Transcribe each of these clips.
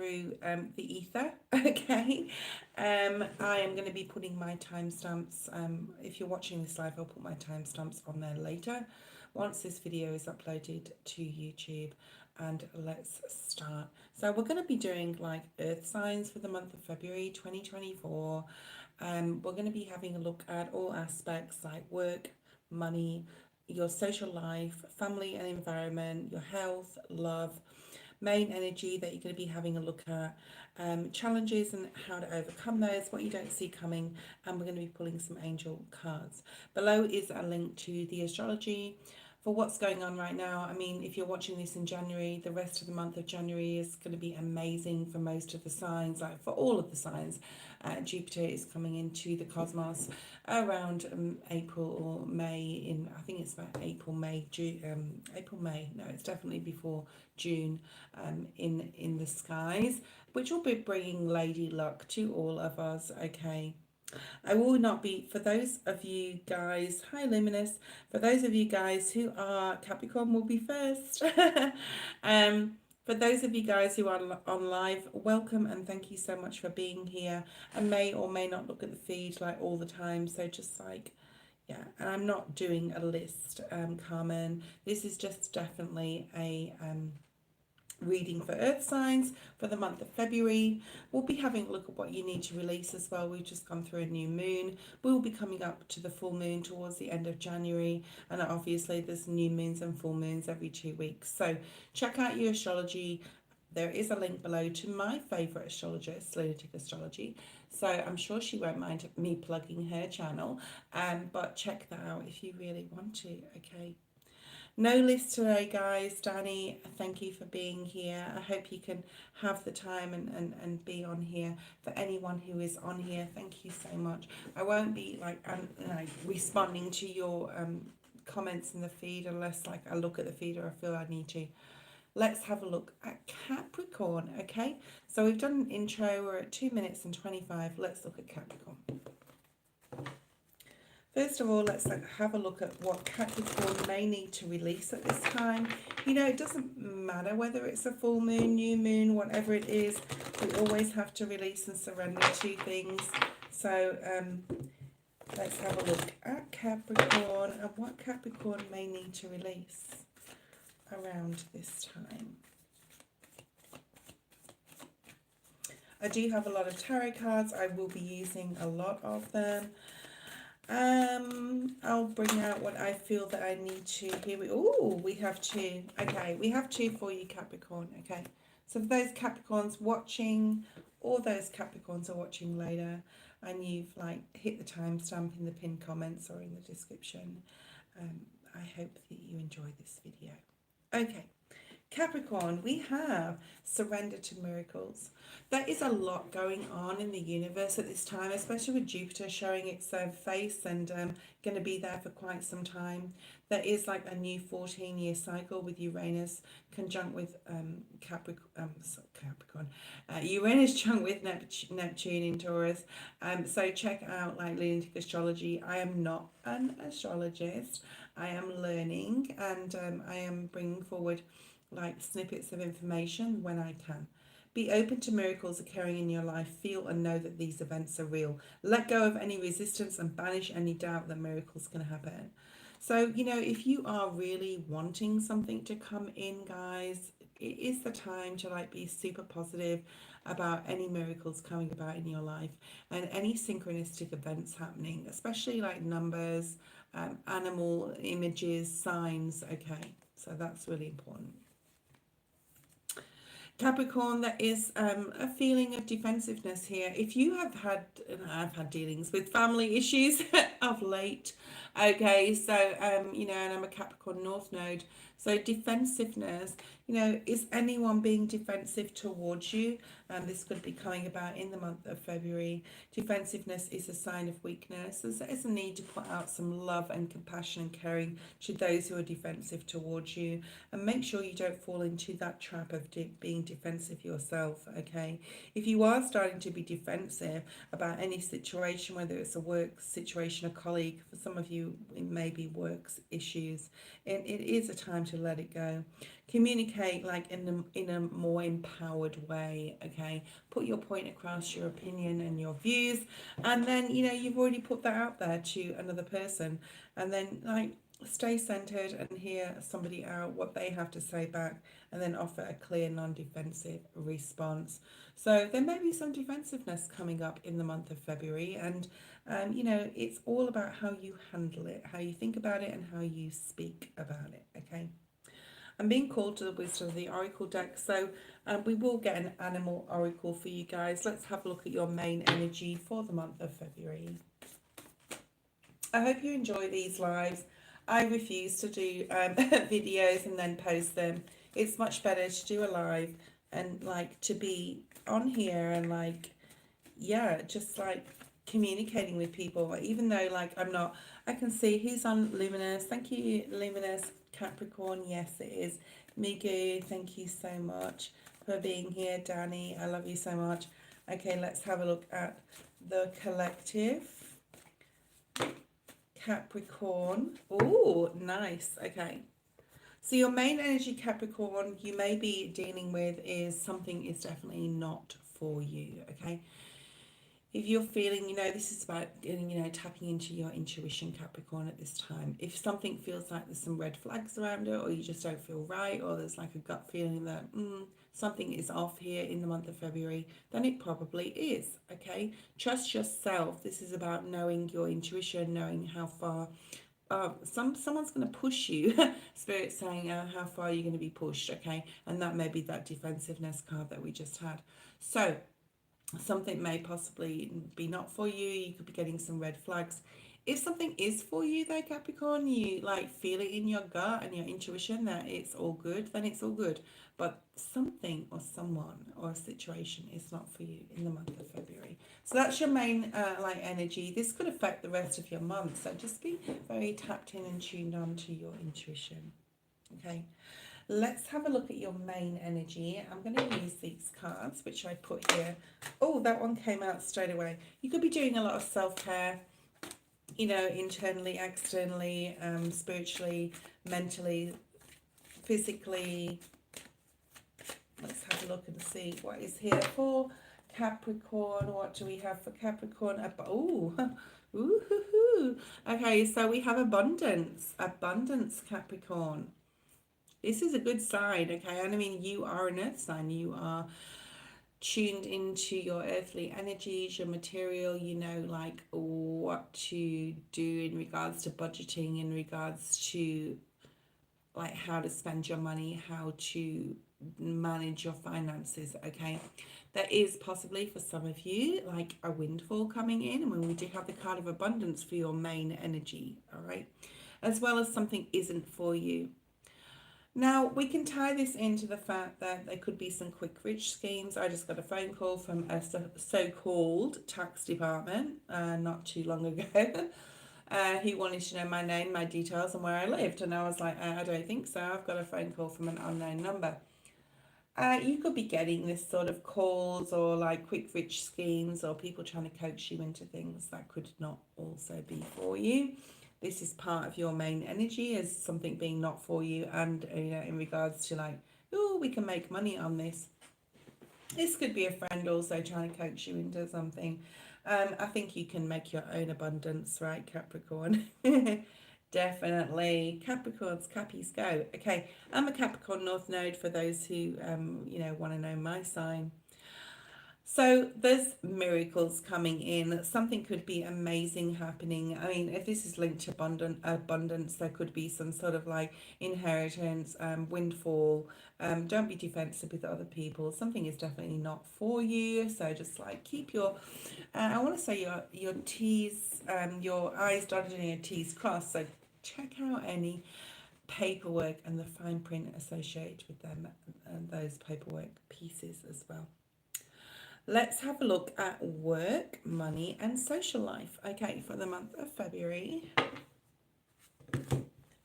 through the ether. Okay, I am going to be putting my timestamps. If you're watching this live, I'll put my timestamps on there later once this video is uploaded to YouTube. And let's start. So we're going to be doing like earth signs for the month of February 2024. We're going to be having a look at all aspects like work, money, your social life, family and environment, your health, love, main energy that you're going to be having a look at, challenges and how to overcome those, what you don't see coming, and we're going to be pulling some angel cards. Below is a link to the astrology for what's going on right now. I mean, if you're watching this in January, the rest of the month of January is going to be amazing for most of the signs, like for all of the signs. Jupiter is coming into the cosmos around April or May. I think it's about April, May, June. April, May. No, it's definitely before June. In the skies, which will be bringing lady luck to all of us. Okay. I will not be, for those of you guys, hi Luminous, for those of you guys who are Capricorn will be first. For those of you guys who are on live, welcome and thank you so much for being here. I may or may not look at the feed like all the time, so just like, yeah, and I'm not doing a list, Carmen. This is just definitely a reading for earth signs for the month of February. We'll be having a look at what you need to release as well. We've just gone through a new moon. We'll be coming up to the full moon towards the end of January, and obviously there's new moons and full moons every 2 weeks. So check out your astrology. There is a link below to my favourite astrologist, Lunatic Astrology. So I'm sure she won't mind me plugging her channel. But check that out if you really want to. Okay. No list today, guys. Danny, thank you for being here. I hope you can have the time and be on here. For anyone who is on here, thank you so much. I won't be like responding to your comments in the feed unless like I look at the feed or I feel I need to. Let's have a look at Capricorn, okay? So we've done an intro. We're at 2 minutes and 25. Let's look at Capricorn. First of all, let's have a look at what Capricorn may need to release at this time. You know, it doesn't matter whether it's a full moon, new moon, whatever it is. We always have to release and surrender to things. So let's have a look at Capricorn and what Capricorn may need to release around this time. I do have a lot of tarot cards. I will be using a lot of them. I'll bring out what I feel that I need to. Here we have two. Okay, we have two for you, Capricorn. Okay, so for those Capricorns watching, or those Capricorns are watching later, and you've like hit the timestamp in the pinned comments or in the description, I hope that you enjoy this video. Okay. Capricorn, we have surrender to miracles. There is a lot going on in the universe at this time, especially with Jupiter showing its face and going to be there for quite some time. There is like a new 14-year cycle with Uranus conjunct with Capricorn. Uranus conjunct with Neptune in Taurus. So check out like Lunatic Astrology. I am not an astrologist. I am learning and I am bringing forward like snippets of information when I can. Be open to miracles occurring in your life. Feel and know that these events are real. Let go of any resistance and banish any doubt that miracles can happen. So, you know, if you are really wanting something to come in, guys, it is the time to like be super positive about any miracles coming about in your life and any synchronistic events happening, especially like numbers, animal images, signs. Okay, so that's really important. Capricorn, there is a feeling of defensiveness here. If you have had, I've had dealings with family issues of late, okay, so, you know, and I'm a Capricorn North Node, so defensiveness, you know, is anyone being defensive towards you? This could be coming about in the month of February. Defensiveness is a sign of weakness. There's a need to put out some love and compassion and caring to those who are defensive towards you. And make sure you don't fall into that trap of being defensive yourself, okay? If you are starting to be defensive about any situation, whether it's a work situation, a colleague, for some of you it may be work issues, it is a time to let it go. Communicate like in a more empowered way, okay? Put your point across, your opinion and your views, and then, you know, you've already put that out there to another person, and then like stay centered and hear somebody out, what they have to say back, and then offer a clear, non-defensive response. So there may be some defensiveness coming up in the month of February, and you know, it's all about how you handle it, how you think about it, and how you speak about it, okay? I'm being called to the wisdom of the oracle deck, so we will get an animal oracle for you guys. Let's have a look at your main energy for the month of February. I hope you enjoy these lives. I refuse to do videos and then post them. It's much better to do a live and like to be on here and like, yeah, just like communicating with people, even though like I'm not. I can see who's on Luminous. Thank you, Luminous Capricorn. Yes, it is. Migu, thank you so much for being here. Danny, I love you so much. Okay, let's have a look at the collective. Capricorn. Oh, nice. Okay. So your main energy, Capricorn, you may be dealing with is something is definitely not for you, okay? If you're feeling, you know, this is about getting, you know, tapping into your intuition, Capricorn, at this time. If something feels like there's some red flags around it, or you just don't feel right, or there's like a gut feeling that something is off here in the month of February, then it probably is, okay? Trust yourself. This is about knowing your intuition, knowing how far someone's going to push you. Spirit saying how far you're going to be pushed, okay? And that may be that defensiveness card that we just had. So something may possibly be not for you. You could be getting some red flags. If something is for you though, Capricorn, you like feel it in your gut and your intuition that it's all good, then it's all good. But something or someone or a situation is not for you in the month of February. So that's your main like energy. This could affect the rest of your month. So just be very tapped in and tuned on to your intuition. Okay. Let's have a look at your main energy. I'm going to use these cards, which I put here. Oh, that one came out straight away. You could be doing a lot of self-care, you know, internally, externally, spiritually, mentally, physically. Let's have a look and see what is here for Capricorn. What do we have for Capricorn? Oh, ooh, okay, so we have abundance. Abundance, Capricorn. This is a good sign, okay? And I mean, you are an earth sign. You are tuned into your earthly energies, your material, you know, like what to do in regards to budgeting, in regards to like how to spend your money, how to manage your finances, okay? There is possibly for some of you like a windfall coming in, and when we do have the card of abundance for your main energy, all right? As well as something isn't for you. Now, we can tie this into the fact that there could be some quick rich schemes. I just got a phone call from a so-called tax department not too long ago. He wanted to know my name, my details, and where I lived. And I was like, I don't think so. I've got a phone call from an unknown number. You could be getting this sort of calls or like quick rich schemes or people trying to coax you into things that could not also be for you. This is part of your main energy as something being not for you, and you know, in regards to like, oh, we can make money on this. This could be a friend also trying to coax you into something. I think you can make your own abundance, right, Capricorn? Definitely. Capricorns, Cappies, go. Okay, I'm a Capricorn North Node for those who, you know, want to know my sign. So there's miracles coming in. Something could be amazing happening. I mean, if this is linked to abundance, there could be some sort of like inheritance, windfall. Don't be defensive with other people. Something is definitely not for you. So just like keep your, I want to say your T's, your I's dotted and your T's crossed. So check out any paperwork and the fine print associated with them and those paperwork pieces as well. Let's have a look at work, money, and social life. Okay, for the month of February,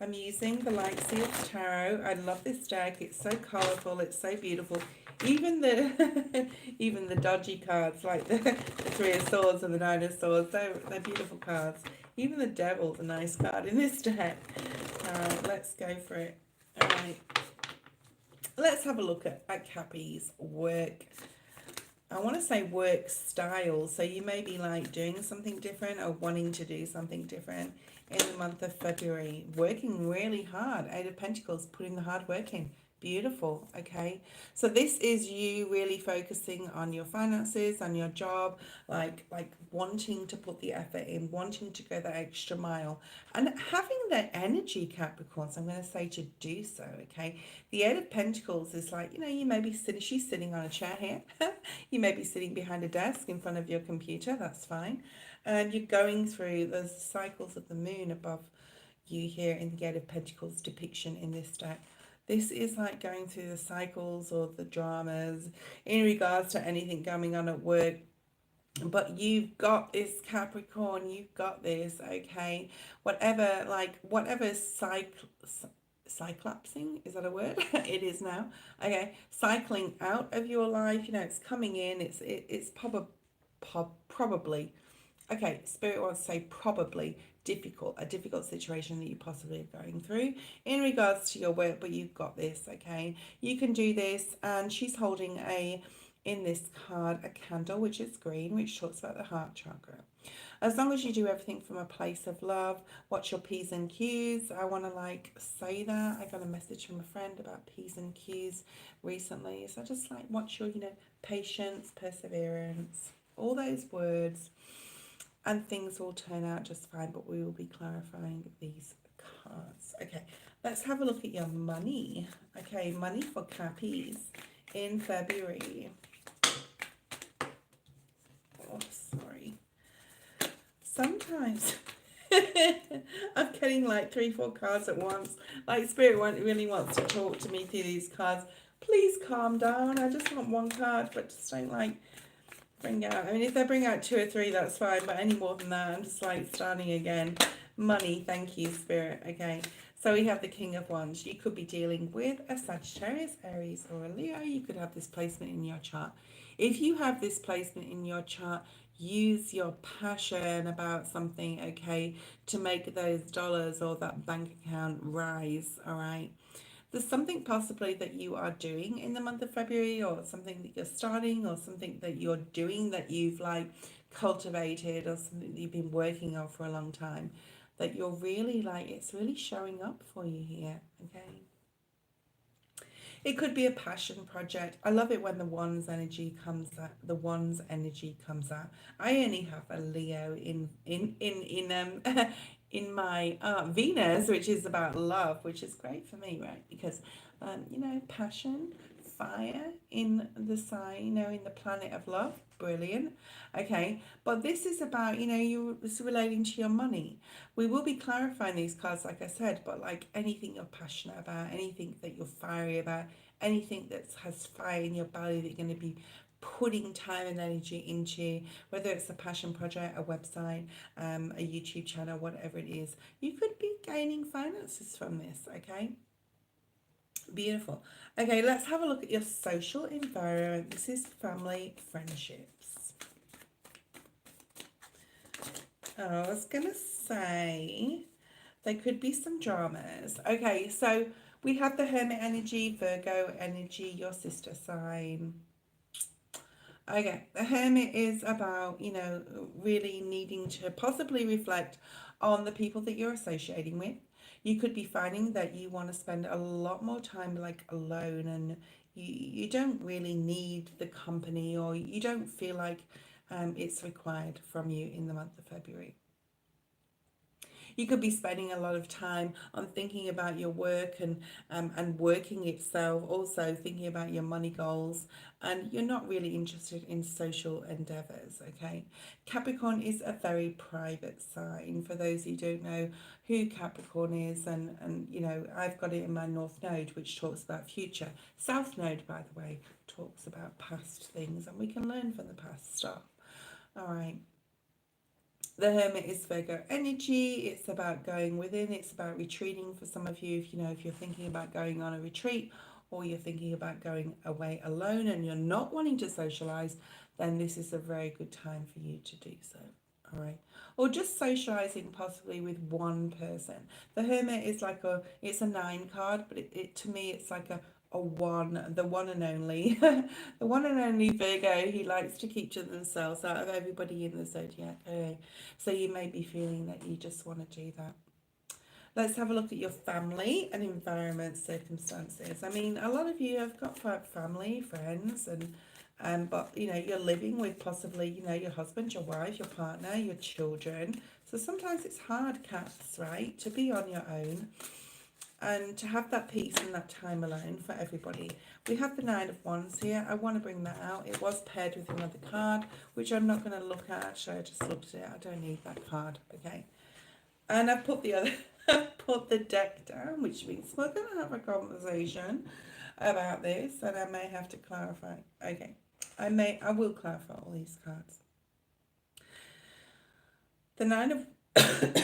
I'm using the Light Seals Tarot. I love this deck. It's so colourful. It's so beautiful. Even the even the dodgy cards, like the Three of Swords and the Nine of Swords, they're beautiful cards. Even the Devil's a nice card in this deck. Let's go for it. All right. Let's have a look at Cappy's work. I want to say work style. So you may be like doing something different or wanting to do something different in the month of February. Working really hard. Eight of Pentacles, putting the hard work in. Beautiful. Okay. So this is you really focusing on your finances, on your job, like wanting to put the effort in, wanting to go the extra mile, and having the energy, Capricorns. I'm going to say to do so. Okay. The Eight of Pentacles is like, you know, you may be sitting, she's sitting on a chair here. You may be sitting behind a desk in front of your computer, that's fine. And you're going through the cycles of the moon above you here in the Eight of Pentacles depiction in this deck. This is like going through the cycles or the dramas in regards to anything going on at work. But you've got this, Capricorn, you've got this, okay? Whatever cyclopsing, is that a word? It is now. Okay, cycling out of your life, you know, it's coming in, it's probably, okay, Spirit wants to say probably a difficult situation that you possibly are going through in regards to your work, but you've got this, okay? You can do this. And she's holding in this card, a candle, which is green, which talks about the heart chakra. As long as you do everything from a place of love, watch your P's and Q's. I want to like say that. I got a message from a friend about P's and Q's recently. So just like watch your, you know, patience, perseverance, all those words, and things will turn out just fine. But we will be clarifying these cards. Okay, let's have a look at your money. Okay, money for Cappies in February. Oh, sorry. Sometimes I'm getting like 3-4 cards at once. Like Spirit really wants to talk to me through these cards. Please calm down. I just want one card, but just don't like bring out. I mean, if they bring out 2 or 3, that's fine. But any more than that, I'm just like starting again. Money, thank you, Spirit. Okay. So we have the King of Wands. You could be dealing with a Sagittarius, Aries, or a Leo. You could have this placement in your chart. If you have this placement in your chart, use your passion about something, okay, to make those dollars or that bank account rise, all right? There's something possibly that you are doing in the month of February, or something that you're starting, or something that you're doing that you've like cultivated, or something that you've been working on for a long time, that you're really like, it's really showing up for you here, okay? It could be a passion project. I love it when the Wands energy comes out. The Wands energy comes out. I only have a Leo in my Venus, which is about love, which is great for me, right? Because you know, passion, fire in the sign, you know, in the planet of love. Brilliant. Okay, but this is about, you know, it's relating to your money. We will be clarifying these cards, like I said, but like anything you're passionate about, anything that you're fiery about, anything that has fire in your belly that you're going to be putting time and energy into, whether it's a passion project, a website, a YouTube channel, whatever it is, you could be gaining finances from this, okay? Beautiful. Okay, let's have a look at your social environment. This is family, friendships. I was going to say there could be some dramas. Okay, so we have the Hermit energy, Virgo energy, your sister sign. Okay, the Hermit is about, you know, really needing to possibly reflect on the people that you're associating with. You could be finding that you want to spend a lot more time like alone, and you don't really need the company, or you don't feel like it's required from you in the month of February. You could be spending a lot of time on thinking about your work and working itself, also thinking about your money goals, and you're not really interested in social endeavors, okay? Capricorn is a very private sign. For those who don't know who Capricorn is, and you know, I've got it in my North Node, which talks about future. South Node, by the way, talks about past things, and we can learn from the past stuff. All right. The Hermit is Virgo energy. It's about going within. It's about retreating for some of you. If you know, if you're thinking about going on a retreat, or you're thinking about going away alone and you're not wanting to socialize, then this is a very good time for you to do so. all right, or just socializing possibly with one person. The Hermit is like it's a 9 card, but it to me it's like a one, the one and only, the one and only Virgo. He likes to keep to themselves out of everybody in the zodiac. Okay, so you may be feeling that you just want to do that. Let's have a look at your family and environment circumstances. I mean, a lot of you have got family, friends, and but you know, you're living with possibly, you know, your husband, your wife, your partner, your children. So sometimes it's hard, cats, right, to be on your own and to have that peace and that time alone for everybody. We have the Nine of Wands here. I want to bring that out. It was paired with another card, which I'm not going to look at. Actually, I just looked at it. I don't need that card. Okay. And I've put the other, I've put the deck down, which means we're going to have a conversation about this, and I may have to clarify. Okay, I will clarify all these cards. The Nine of,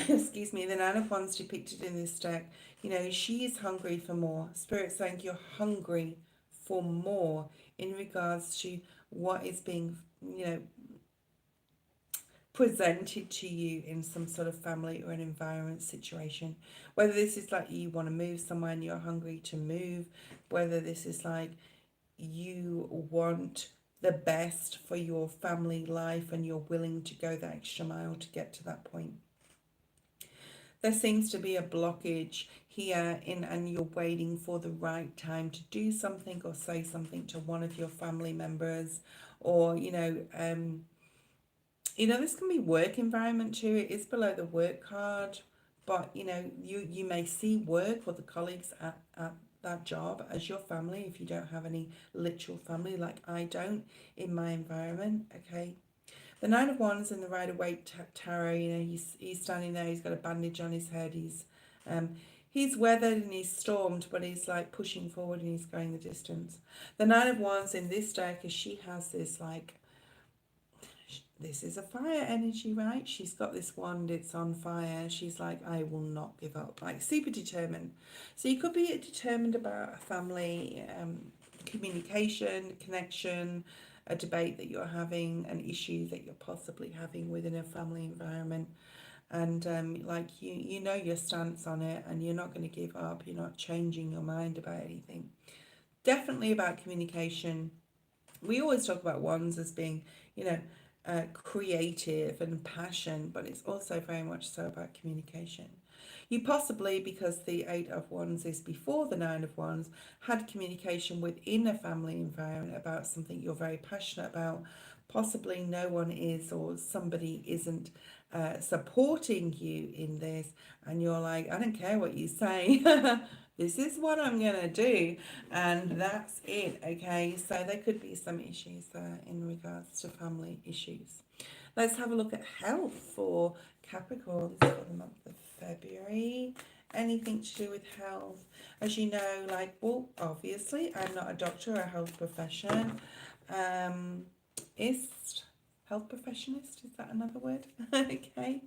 excuse me, the Nine of Wands depicted in this deck. You know, she is hungry for more. Spirit saying you're hungry for more in regards to what is being, you know, presented to you in some sort of family or an environment situation. Whether this is like you want to move somewhere and you're hungry to move, whether this is like you want the best for your family life and you're willing to go the extra mile to get to that point. There seems to be a blockage here and you're waiting for the right time to do something or say something to one of your family members, or you know, this can be work environment too. It is below the work card, but you know, you may see work or the colleagues at that job as your family if you don't have any literal family like I don't in my environment. Okay. The Nine of Wands in the Rider-Waite Tarot, you know, he's standing there, he's got a bandage on his head, he's weathered and he's stormed, but he's like pushing forward and he's going the distance. The Nine of Wands in this deck is she has this like, this is a fire energy, right? She's got this wand, it's on fire. She's like, I will not give up, like super determined. So you could be determined about a family, communication, connection, a debate that you're having, an issue that you're possibly having within a family environment. And like you know your stance on it and you're not going to give up. You're not changing your mind about anything. Definitely about communication. We always talk about wands as being, you know, creative and passion, but it's also very much so about communication. You possibly, because the Eight of Wands is before the Nine of Wands, had communication within a family environment about something you're very passionate about. Possibly no one is, or somebody isn't supporting you in this, and you're like, I don't care what you say. This is what I'm going to do, and that's it. Okay, so there could be some issues there in regards to family issues. Let's have a look at health for Capricorn for the month of February. Anything to do with health. As you know, like, well, obviously I'm not a doctor or a health profession. Health professionist, is that another word? Okay.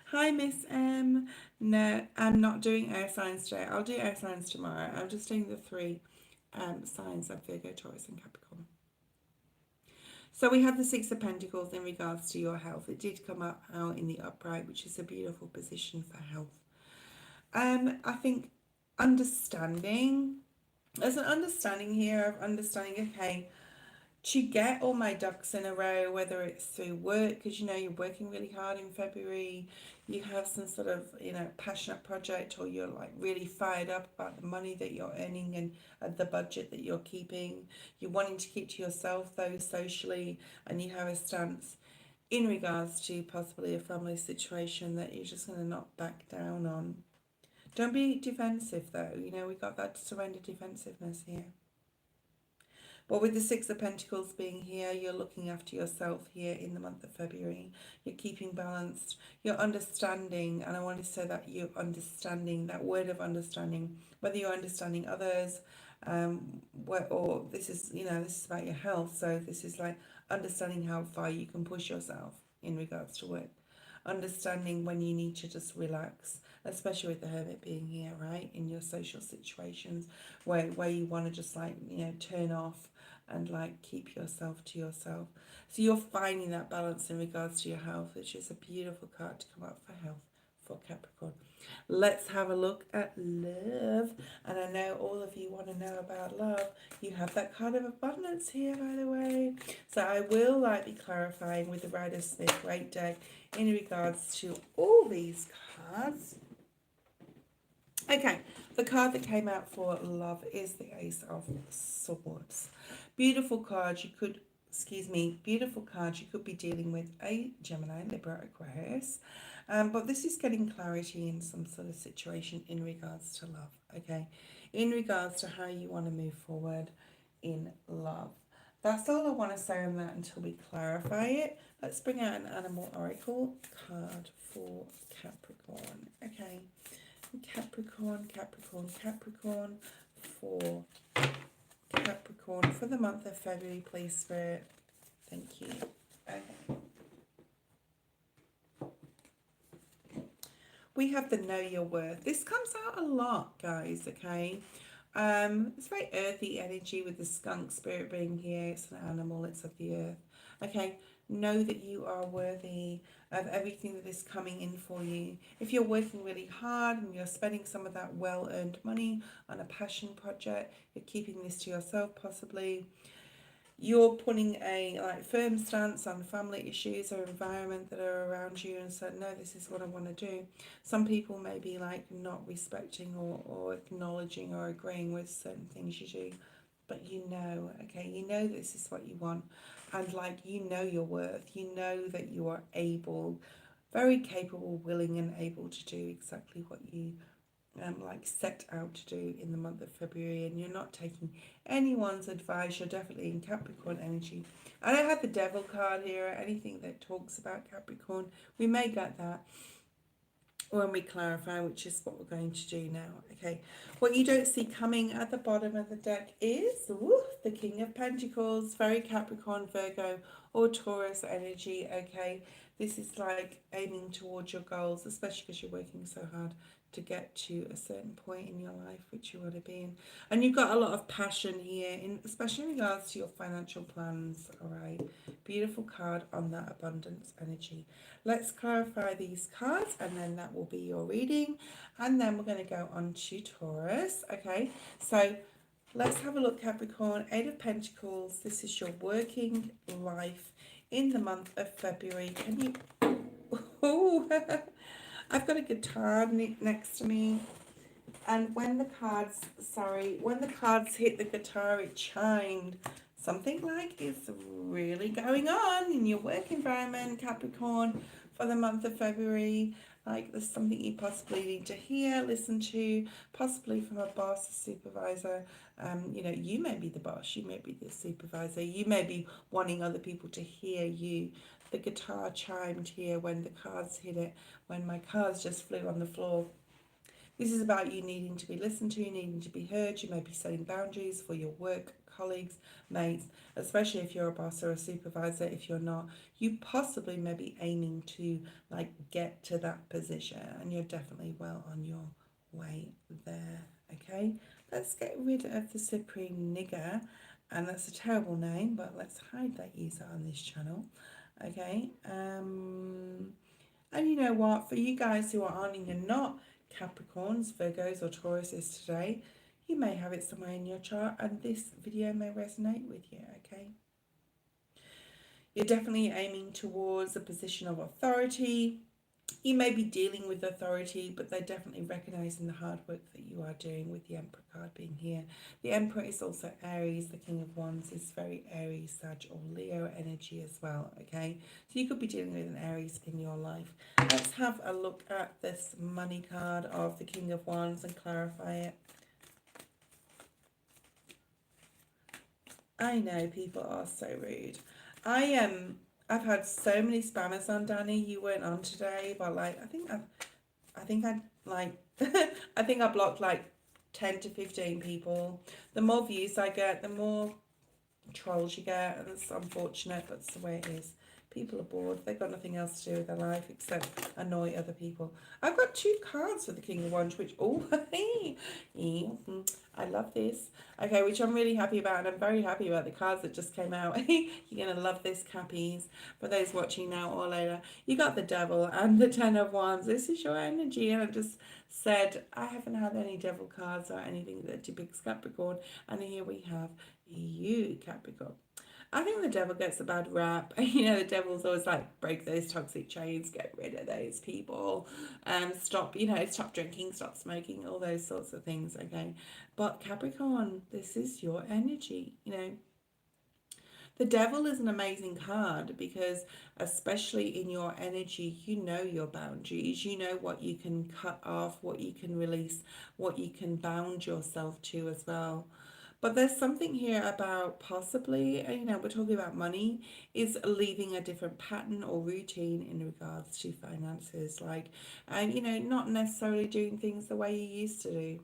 Hi, Miss M. No, I'm not doing air signs today. I'll do air signs tomorrow. I'm just doing the 3 signs of Virgo, Taurus, and Capricorn. So we have the Six of Pentacles in regards to your health. It did come out in the upright, which is a beautiful position for health. I think understanding. There's an understanding here of understanding, okay, to get all my ducks in a row, whether it's through work, because you know you're working really hard in February, you have some sort of, you know, passionate project, or you're like really fired up about the money that you're earning and the budget that you're keeping. You're wanting to keep to yourself though socially, and you have a stance in regards to possibly a family situation that you're just going to not back down on. Don't be defensive though, you know, we got that surrender defensiveness here. But with the Six of Pentacles being here, you're looking after yourself here in the month of February. You're keeping balanced. You're understanding, and I want to say that you're understanding, that word of understanding, whether you're understanding others, or this is, you know, this is about your health. So this is like understanding how far you can push yourself in regards to work. Understanding when you need to just relax, especially with the Hermit being here, right, in your social situations where you want to just like, you know, turn off and like keep yourself to yourself. So you're finding that balance in regards to your health, which is a beautiful card to come up for health for Capricorn. Let's have a look at love. And I know all of you want to know about love. You have that card of abundance here, by the way. So I will be clarifying with the Rider-Smith Great Deck in regards to all these cards. Okay, the card that came out for love is the Ace of Swords. Beautiful card. You could, beautiful card. You could be dealing with a Gemini, Libra, Aquarius. But this is getting clarity in some sort of situation in regards to love, okay? In regards to how you want to move forward in love. That's all I want to say on that until we clarify it. Let's bring out an animal oracle card for Capricorn, okay? Capricorn for Capricorn for the month of February, please, Spirit. Thank you. Okay. We have the Know Your Worth. This comes out a lot, guys, okay? It's very earthy energy with the skunk spirit being here. It's an animal, it's of the earth. Okay, know that you are worthy of everything that is coming in for you. If you're working really hard and you're spending some of that well-earned money on a passion project, you're keeping this to yourself possibly. You're putting a firm stance on family issues or environment that are around you and said, no, this is what I want to do. Some people may be not respecting or acknowledging or agreeing with certain things you do, but you know, okay, you know this is what you want, and you know your worth, you know that you are able, very capable, willing and able to do exactly what you set out to do in the month of February, and you're not taking anyone's advice. You're definitely in Capricorn energy. I don't have the Devil card here or anything that talks about Capricorn. We may get that when we clarify, which is what we're going to do now. Okay, what you don't see coming at the bottom of the deck is the King of Pentacles, very Capricorn, Virgo or Taurus energy. Okay, this is aiming towards your goals, especially because you're working so hard to get to a certain point in your life which you want to be in, and you've got a lot of passion here, especially in regards to your financial plans. All right, beautiful card on that abundance energy. Let's clarify these cards and then that will be your reading, and then we're going to go on to Taurus. Okay, so let's have a look, Capricorn. Eight of Pentacles. This is your working life in the month of February. Can you I've got a guitar next to me, and when the cards hit the guitar, it chimed. Something is really going on in your work environment, Capricorn, for the month of February. There's something you possibly need to hear, listen to, possibly from a boss, a supervisor. You may be the boss, you may be the supervisor, you may be wanting other people to hear you. The guitar chimed here when the cards hit it, when my cards just flew on the floor. This is about you needing to be listened to, needing to be heard. You may be setting boundaries for your work, colleagues, mates, especially if you're a boss or a supervisor. If you're not, you possibly may be aiming to get to that position, and you're definitely well on your way there. Okay, let's get rid of the Supreme Nigger, and that's a terrible name, but let's hide that user on this channel. Okay, and you know what, for you guys who are on and you're not Capricorns, Virgos or Tauruses today, you may have it somewhere in your chart and this video may resonate with you. Okay, you're definitely aiming towards a position of authority. You may be dealing with authority, but they're definitely recognizing the hard work that you are doing, with the Emperor card being here. The Emperor is also Aries. The King of Wands is very Aries, Sag or Leo energy as well, okay? So you could be dealing with an Aries in your life. Let's have a look at this money card of the King of Wands and clarify it. I know people are so rude. I've had so many spammers on, Danny. You weren't on today, but I think I blocked 10 to 15 people. The more views I get, the more trolls you get, and it's unfortunate, but it's the way it is. People are bored. They've got nothing else to do with their life except annoy other people. I've got 2 cards for the King of Wands, which, oh, I love this. Okay, which I'm really happy about, and I'm very happy about the cards that just came out. You're going to love this, Cappies. For those watching now or later, you got the Devil and the Ten of Wands. This is your energy, and I just said I haven't had any Devil cards or anything that depicts Capricorn, and here we have you, Capricorn. I think the devil gets a bad rap. You know, the devil's always like, break those toxic chains, get rid of those people, stop, you know, stop drinking, stop smoking, all those sorts of things, okay? But Capricorn, this is your energy, you know. The devil is an amazing card because, especially in your energy, you know your boundaries, you know what you can cut off, what you can release, what you can bound yourself to as well. But there's something here about possibly, you know, we're talking about money, is leaving a different pattern or routine in regards to finances. Like, and, you know, not necessarily doing things the way you used to do.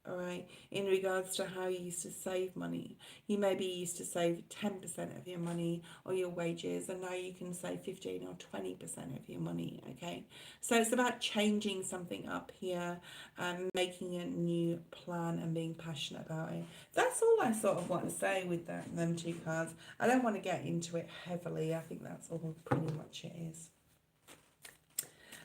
All right, in regards to how you used to save money, you maybe used to save 10% of your money or your wages, and now you can save 15 or 20% of your money. Okay, so it's about changing something up here and making a new plan and being passionate about it. That's all I sort of want to say with them 2 cards. I don't want to get into it heavily. I think that's all pretty much it is.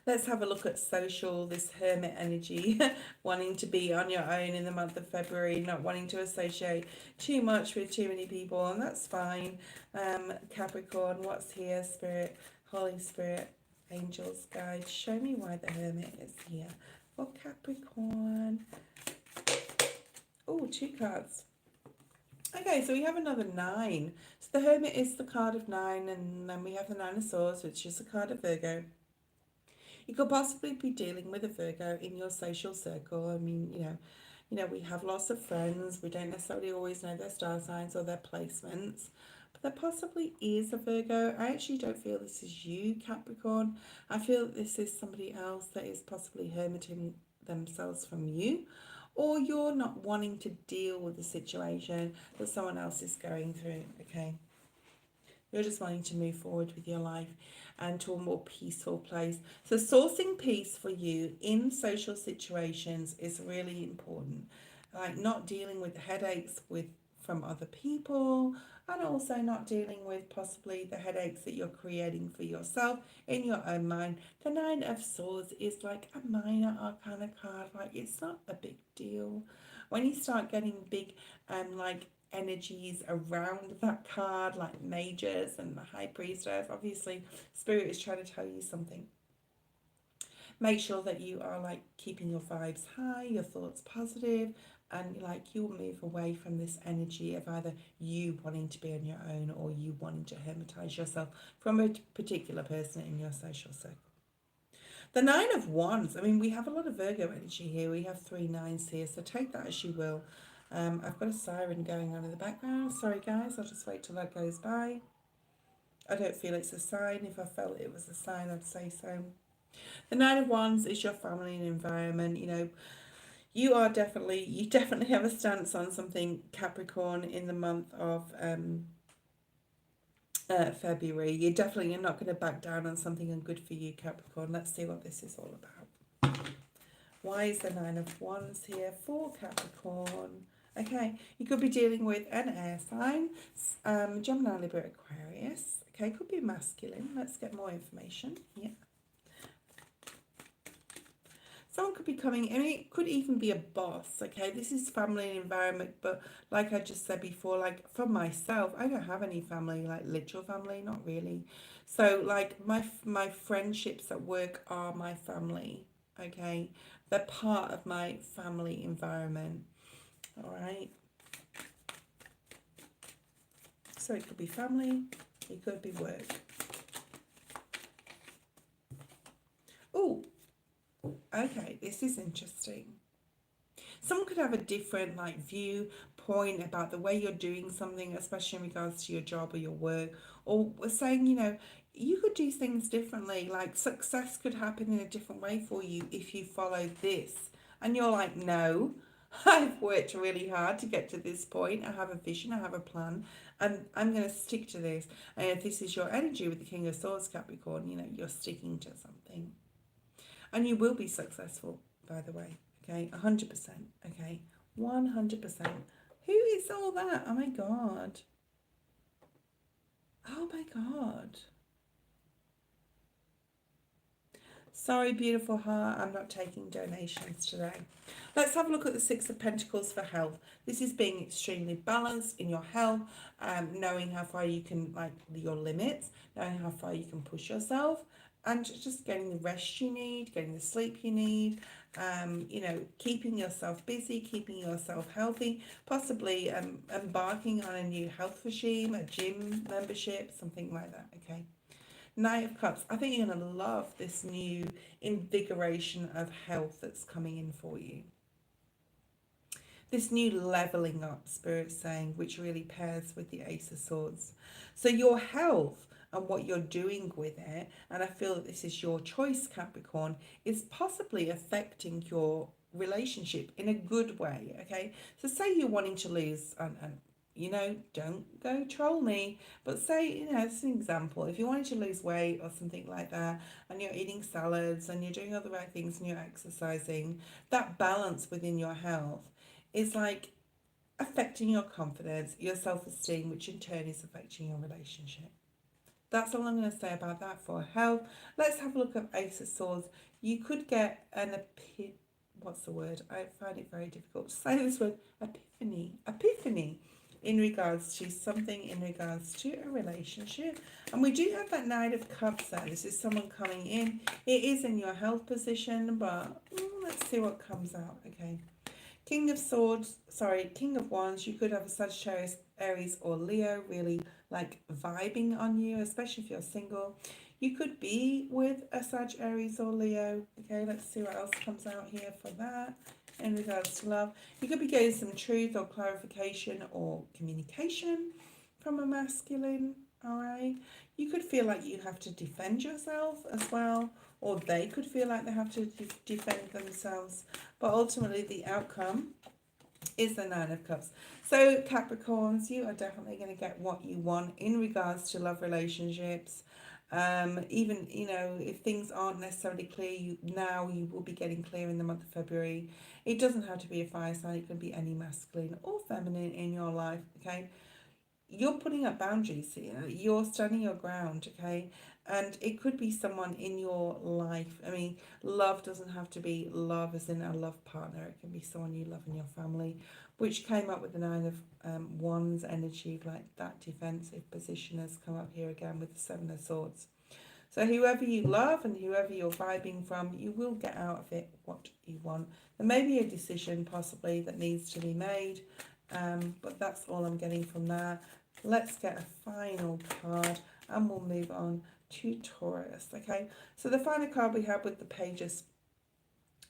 Let's have a look at social, this hermit energy, wanting to be on your own in the month of February, not wanting to associate too much with too many people, and that's fine. Capricorn, what's here? Spirit, Holy Spirit, angels, guides, show me why the hermit is here for Capricorn. Oh, 2 cards. Okay, so we have another 9. So the hermit is the card of 9, and then we have the 9 of swords, which is the card of Virgo. You could possibly be dealing with a Virgo in your social circle. I mean, you know, we have lots of friends. We don't necessarily always know their star signs or their placements. But there possibly is a Virgo. I actually don't feel this is you, Capricorn. I feel that this is somebody else that is possibly hermiting themselves from you, or you're not wanting to deal with the situation that someone else is going through, okay? You're just wanting to move forward with your life and to a more peaceful place. So sourcing peace for you in social situations is really important. Like not dealing with headaches from other people, and also not dealing with possibly the headaches that you're creating for yourself in your own mind. The 9 of Swords is like a minor arcana card. Like it's not a big deal. When you start getting big like energies around that card, like mages and the high priestess, obviously spirit is trying to tell you something. Make sure that you are like keeping your vibes high, your thoughts positive, and like you'll move away from this energy of either you wanting to be on your own or you wanting to hermitize yourself from a particular person in your social circle. The 9 of Wands, I mean, we have a lot of Virgo energy here. We have 3 9s here, so take that as you will. I've got a siren going on in the background. Sorry, guys. I'll just wait till that goes by. I don't feel it's a sign. If I felt it was a sign, I'd say so. The 9 of Wands is your family and environment. You know, you definitely have a stance on something, Capricorn, in the month of February. You're not going to back down on something, and good for you, Capricorn. Let's see what this is all about. Why is the 9 of Wands here for Capricorn? Okay, you could be dealing with an air sign, Gemini, Libra, Aquarius. Okay, could be masculine. Let's get more information. Yeah. Someone could be coming, I mean, it could even be a boss, okay? This is family and environment, but like I just said before, like for myself, I don't have any family, like literal family, not really. So like my friendships at work are my family, okay? They're part of my family environment, all right? So it could be family, it could be work. Oh, okay, this is interesting. Someone could have a different like viewpoint about the way you're doing something, especially in regards to your job or your work, or saying, you know, you could do things differently. Like success could happen in a different way for you if you follow this. And you're like, no, I've worked really hard to get to this point. I have a vision, I have a plan, And I'm going to stick to this. And if this is your energy with the King of Swords, Capricorn, you know, you're sticking to something. And you will be successful, by the way. Okay, 100%. Okay, 100%. Who is all that? Oh my God. Oh my God. Sorry, beautiful heart, I'm not taking donations today. Let's have a look at the Six of Pentacles for health. This is being extremely balanced in your health, knowing how far you can, like your limits, knowing how far you can push yourself, and just getting the rest you need, getting the sleep you need, you know, keeping yourself busy, keeping yourself healthy, possibly embarking on a new health regime, a gym membership, something like that, okay? Knight of Cups. I think you're going to love this new invigoration of health that's coming in for you. This new leveling up, Spirit's saying, which really pairs with the Ace of Swords. So your health and what you're doing with it, and I feel that this is your choice, Capricorn, is possibly affecting your relationship in a good way, okay? So say you're wanting to lose, and you know, don't go troll me, but say, you know, as an example, if you wanted to lose weight or something like that, and you're eating salads and you're doing all the right things and you're exercising, that balance within your health is like affecting your confidence, your self-esteem, which in turn is affecting your relationship. That's all I'm going to say about that for health. Let's have a look at Ace of Swords. You could get an what's the word? I find it very difficult to say this word. Epiphany in regards to something, in regards to a relationship. And we do have that Knight of Cups there. This is someone coming in. It is in your health position, but let's see what comes out. Okay. King of Wands, you could have a Sagittarius, Aries or Leo really like vibing on you, especially if you're single. You could be with a Sag, Aries or Leo. Okay, let's see what else comes out here for that in regards to love. You could be getting some truth or clarification or communication from a masculine, all right? You could feel like you have to defend yourself as well, or they could feel like they have to defend themselves. But ultimately, the outcome is the Nine of Cups. So, Capricorns, you are definitely going to get what you want in regards to love relationships. Even, you know, if things aren't necessarily clear, you will be getting clear in the month of February. It doesn't have to be a fire sign. It can be any masculine or feminine in your life, okay? You're putting up boundaries here. You're standing your ground, okay? And it could be someone in your life. I mean, love doesn't have to be love as in a love partner. It can be someone you love in your family, which came up with the Nine of Wands energy, like that defensive position has come up here again with the Seven of Swords. So whoever you love and whoever you're vibing from, you will get out of it what you want. There may be a decision possibly that needs to be made, but that's all I'm getting from that. Let's get a final card and we'll move on to Taurus, okay? So the final card we have with the pages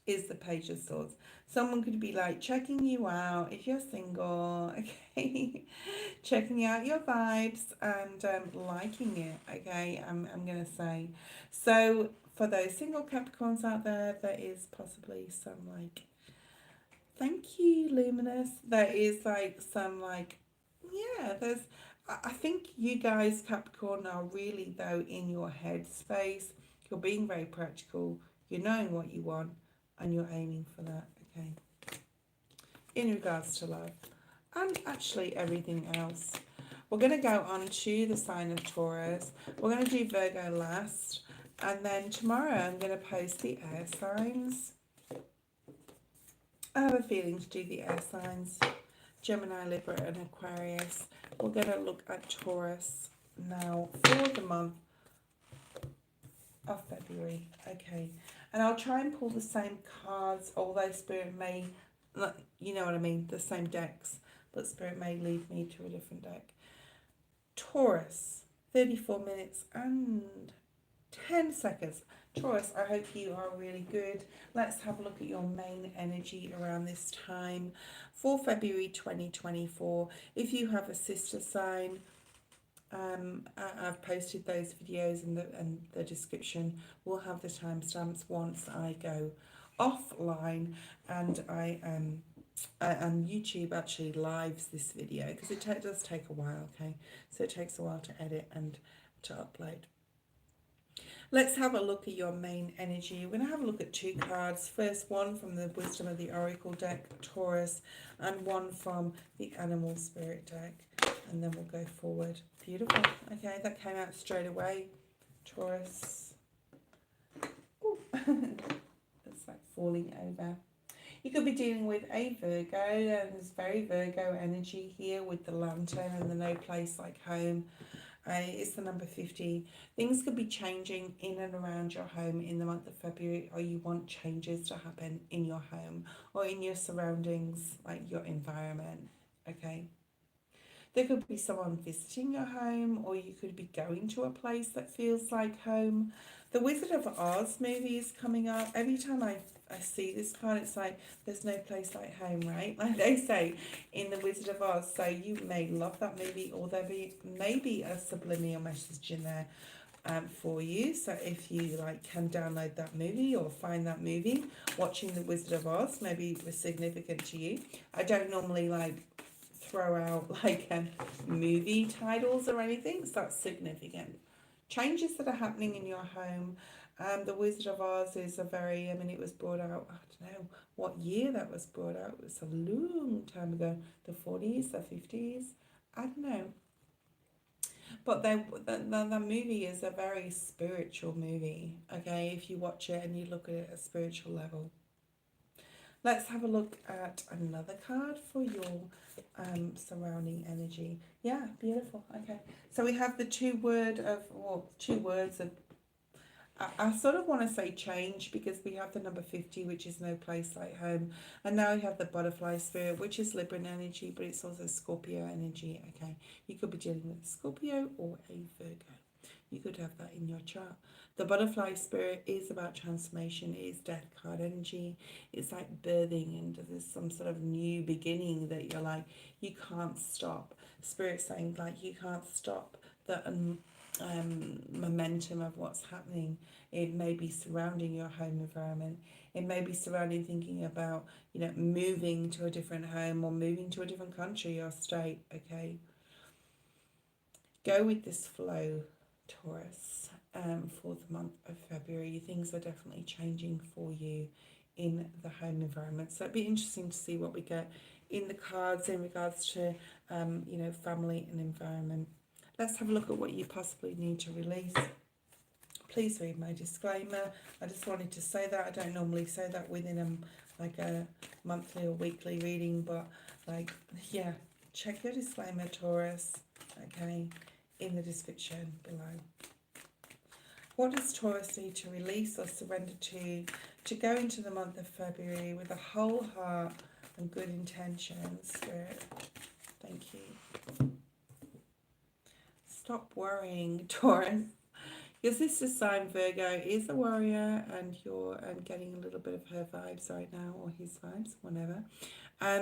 is the Page of Swords. Someone could be like checking you out if you're single, okay? Checking out your vibes and liking it, okay? I'm going to say. So for those single Capricorns out there, there is possibly some like, thank you, Luminous. There is like some like, yeah, I think you guys, Capricorn, are really though in your head space. You're being very practical. You're knowing what you want and you're aiming for that, okay? In regards to love and actually everything else. We're going to go on to the sign of Taurus. We're going to do Virgo last. And then tomorrow I'm going to post the air signs. I have a feeling to do the air signs. Gemini, Libra and Aquarius. We're going to look at Taurus now for the month of February. Okay. And I'll try and pull the same cards, although Spirit may, you know what I mean, the same decks, but Spirit may lead me to a different deck. Taurus, 34 minutes and 10 seconds. Taurus, I hope you are really good. Let's have a look at your main energy around this time for February 2024. If you have a sister sign, I've posted those videos in the description. We'll have the timestamps once I go offline and I and YouTube actually lives this video because it does take a while, okay? So it takes a while to edit and to upload. Let's have a look at your main energy. We're going to have a look at two cards. First, one from the Wisdom of the Oracle deck, Taurus, and one from the Animal Spirit deck. And then we'll go forward. Beautiful. Okay, that came out straight away. Taurus. Ooh. It's like falling over. You could be dealing with a Virgo, and there's very Virgo energy here with the lantern and the no place like home. It's the number 50. Things could be changing in and around your home in the month of February, or you want changes to happen in your home or in your surroundings, like your environment, okay? There could be someone visiting your home, or you could be going to a place that feels like home. The Wizard of Oz movie is coming up. Every time I see this card, it's like there's no place like home, right? Like they say in The Wizard of Oz. So you may love that movie, or there may be a subliminal message in there for you. So if you like can download that movie or find that movie, watching The Wizard of Oz maybe was significant to you. I don't normally like throw out like movie titles or anything, so that's significant. Changes that are happening in your home. The Wizard of Oz is a very, I mean, it was brought out, I don't know what year that was brought out. It was a long time ago, the 40s, the 50s, I don't know. But the movie is a very spiritual movie, okay, if you watch it and you look at it at a spiritual level. Let's have a look at another card for your surrounding energy. Yeah, beautiful. Okay, so we have the two words of I sort of want to say change, because we have the number 50, which is no place like home. And now we have the butterfly spirit, which is Libran energy, but it's also Scorpio energy. Okay, you could be dealing with Scorpio or a Virgo. You could have that in your chart. The butterfly spirit is about transformation. It is death card energy. It's like birthing, and there's some sort of new beginning that you're like, you can't stop. Spirit saying like you can't stop the momentum of what's happening. It may be surrounding your home environment. It may be surrounding thinking about, you know, moving to a different home or moving to a different country or state. Okay, go with this flow, Taurus. For the month of February, things are definitely changing for you in the home environment. So it'd be interesting to see what we get in the cards in regards to, you know, family and environment. Let's have a look at what you possibly need to release. Please read my disclaimer. I just wanted to say that. I don't normally say that within like a monthly or weekly reading, but like, yeah, check your disclaimer, Taurus, okay, in the description below. What does Taurus need to release or surrender to go into the month of February with a whole heart and good intentions, Spirit? Thank you. Stop worrying, Taurus. Your sister sign Virgo is a warrior, and you're getting a little bit of her vibes right now, or his vibes, whatever.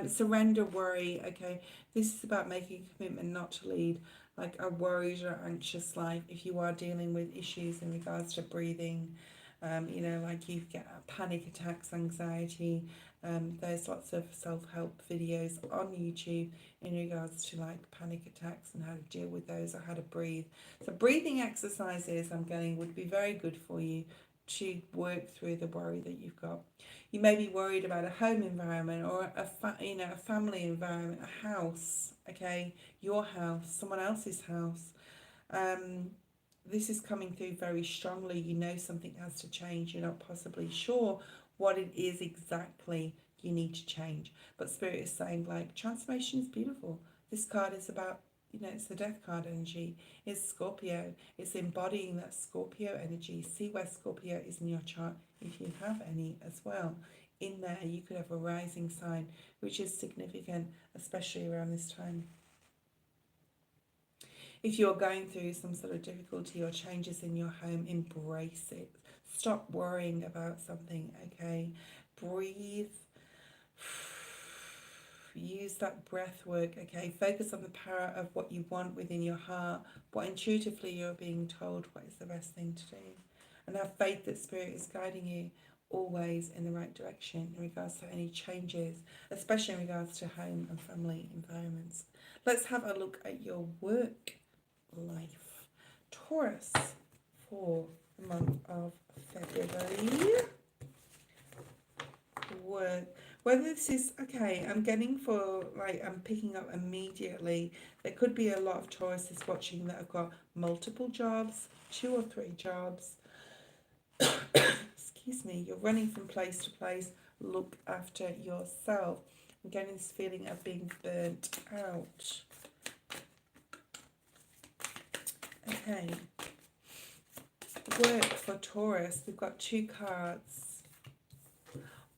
Surrender worry, okay? This is about making a commitment not to lead like a worried or anxious life. If you are dealing with issues in regards to breathing, you know, like you get panic attacks, anxiety, there's lots of self-help videos on YouTube in regards to like panic attacks and how to deal with those, or how to breathe. So breathing exercises I'm getting would be very good for you to work through the worry that you've got. You may be worried about a home environment, or a family environment, a house, okay, your house, someone else's house. This is coming through very strongly. You know something has to change. You're not possibly sure what it is exactly you need to change. But Spirit is saying like transformation is beautiful. This card is about, you know, it's the death card energy. It's Scorpio. It's embodying that Scorpio energy. See where Scorpio is in your chart, if you have any as well. In there, you could have a rising sign, which is significant, especially around this time. If you're going through some sort of difficulty or changes in your home, embrace it. Stop worrying about something, okay? Breathe. Use that breath work, okay? Focus on the power of what you want within your heart, what intuitively you're being told what is the best thing to do. And have faith that Spirit is guiding you always in the right direction in regards to any changes, especially in regards to home and family environments. Let's have a look at your work life. Taurus, for the month of February. Work. Whether this is, okay, I'm getting for, like, I'm picking up immediately. There could be a lot of Tauruses watching that have got multiple jobs, 2 or 3 jobs. Excuse me, you're running from place to place. Look after yourself. I'm getting this feeling of being burnt out. Okay. Work for Taurus. We've got 2 cards.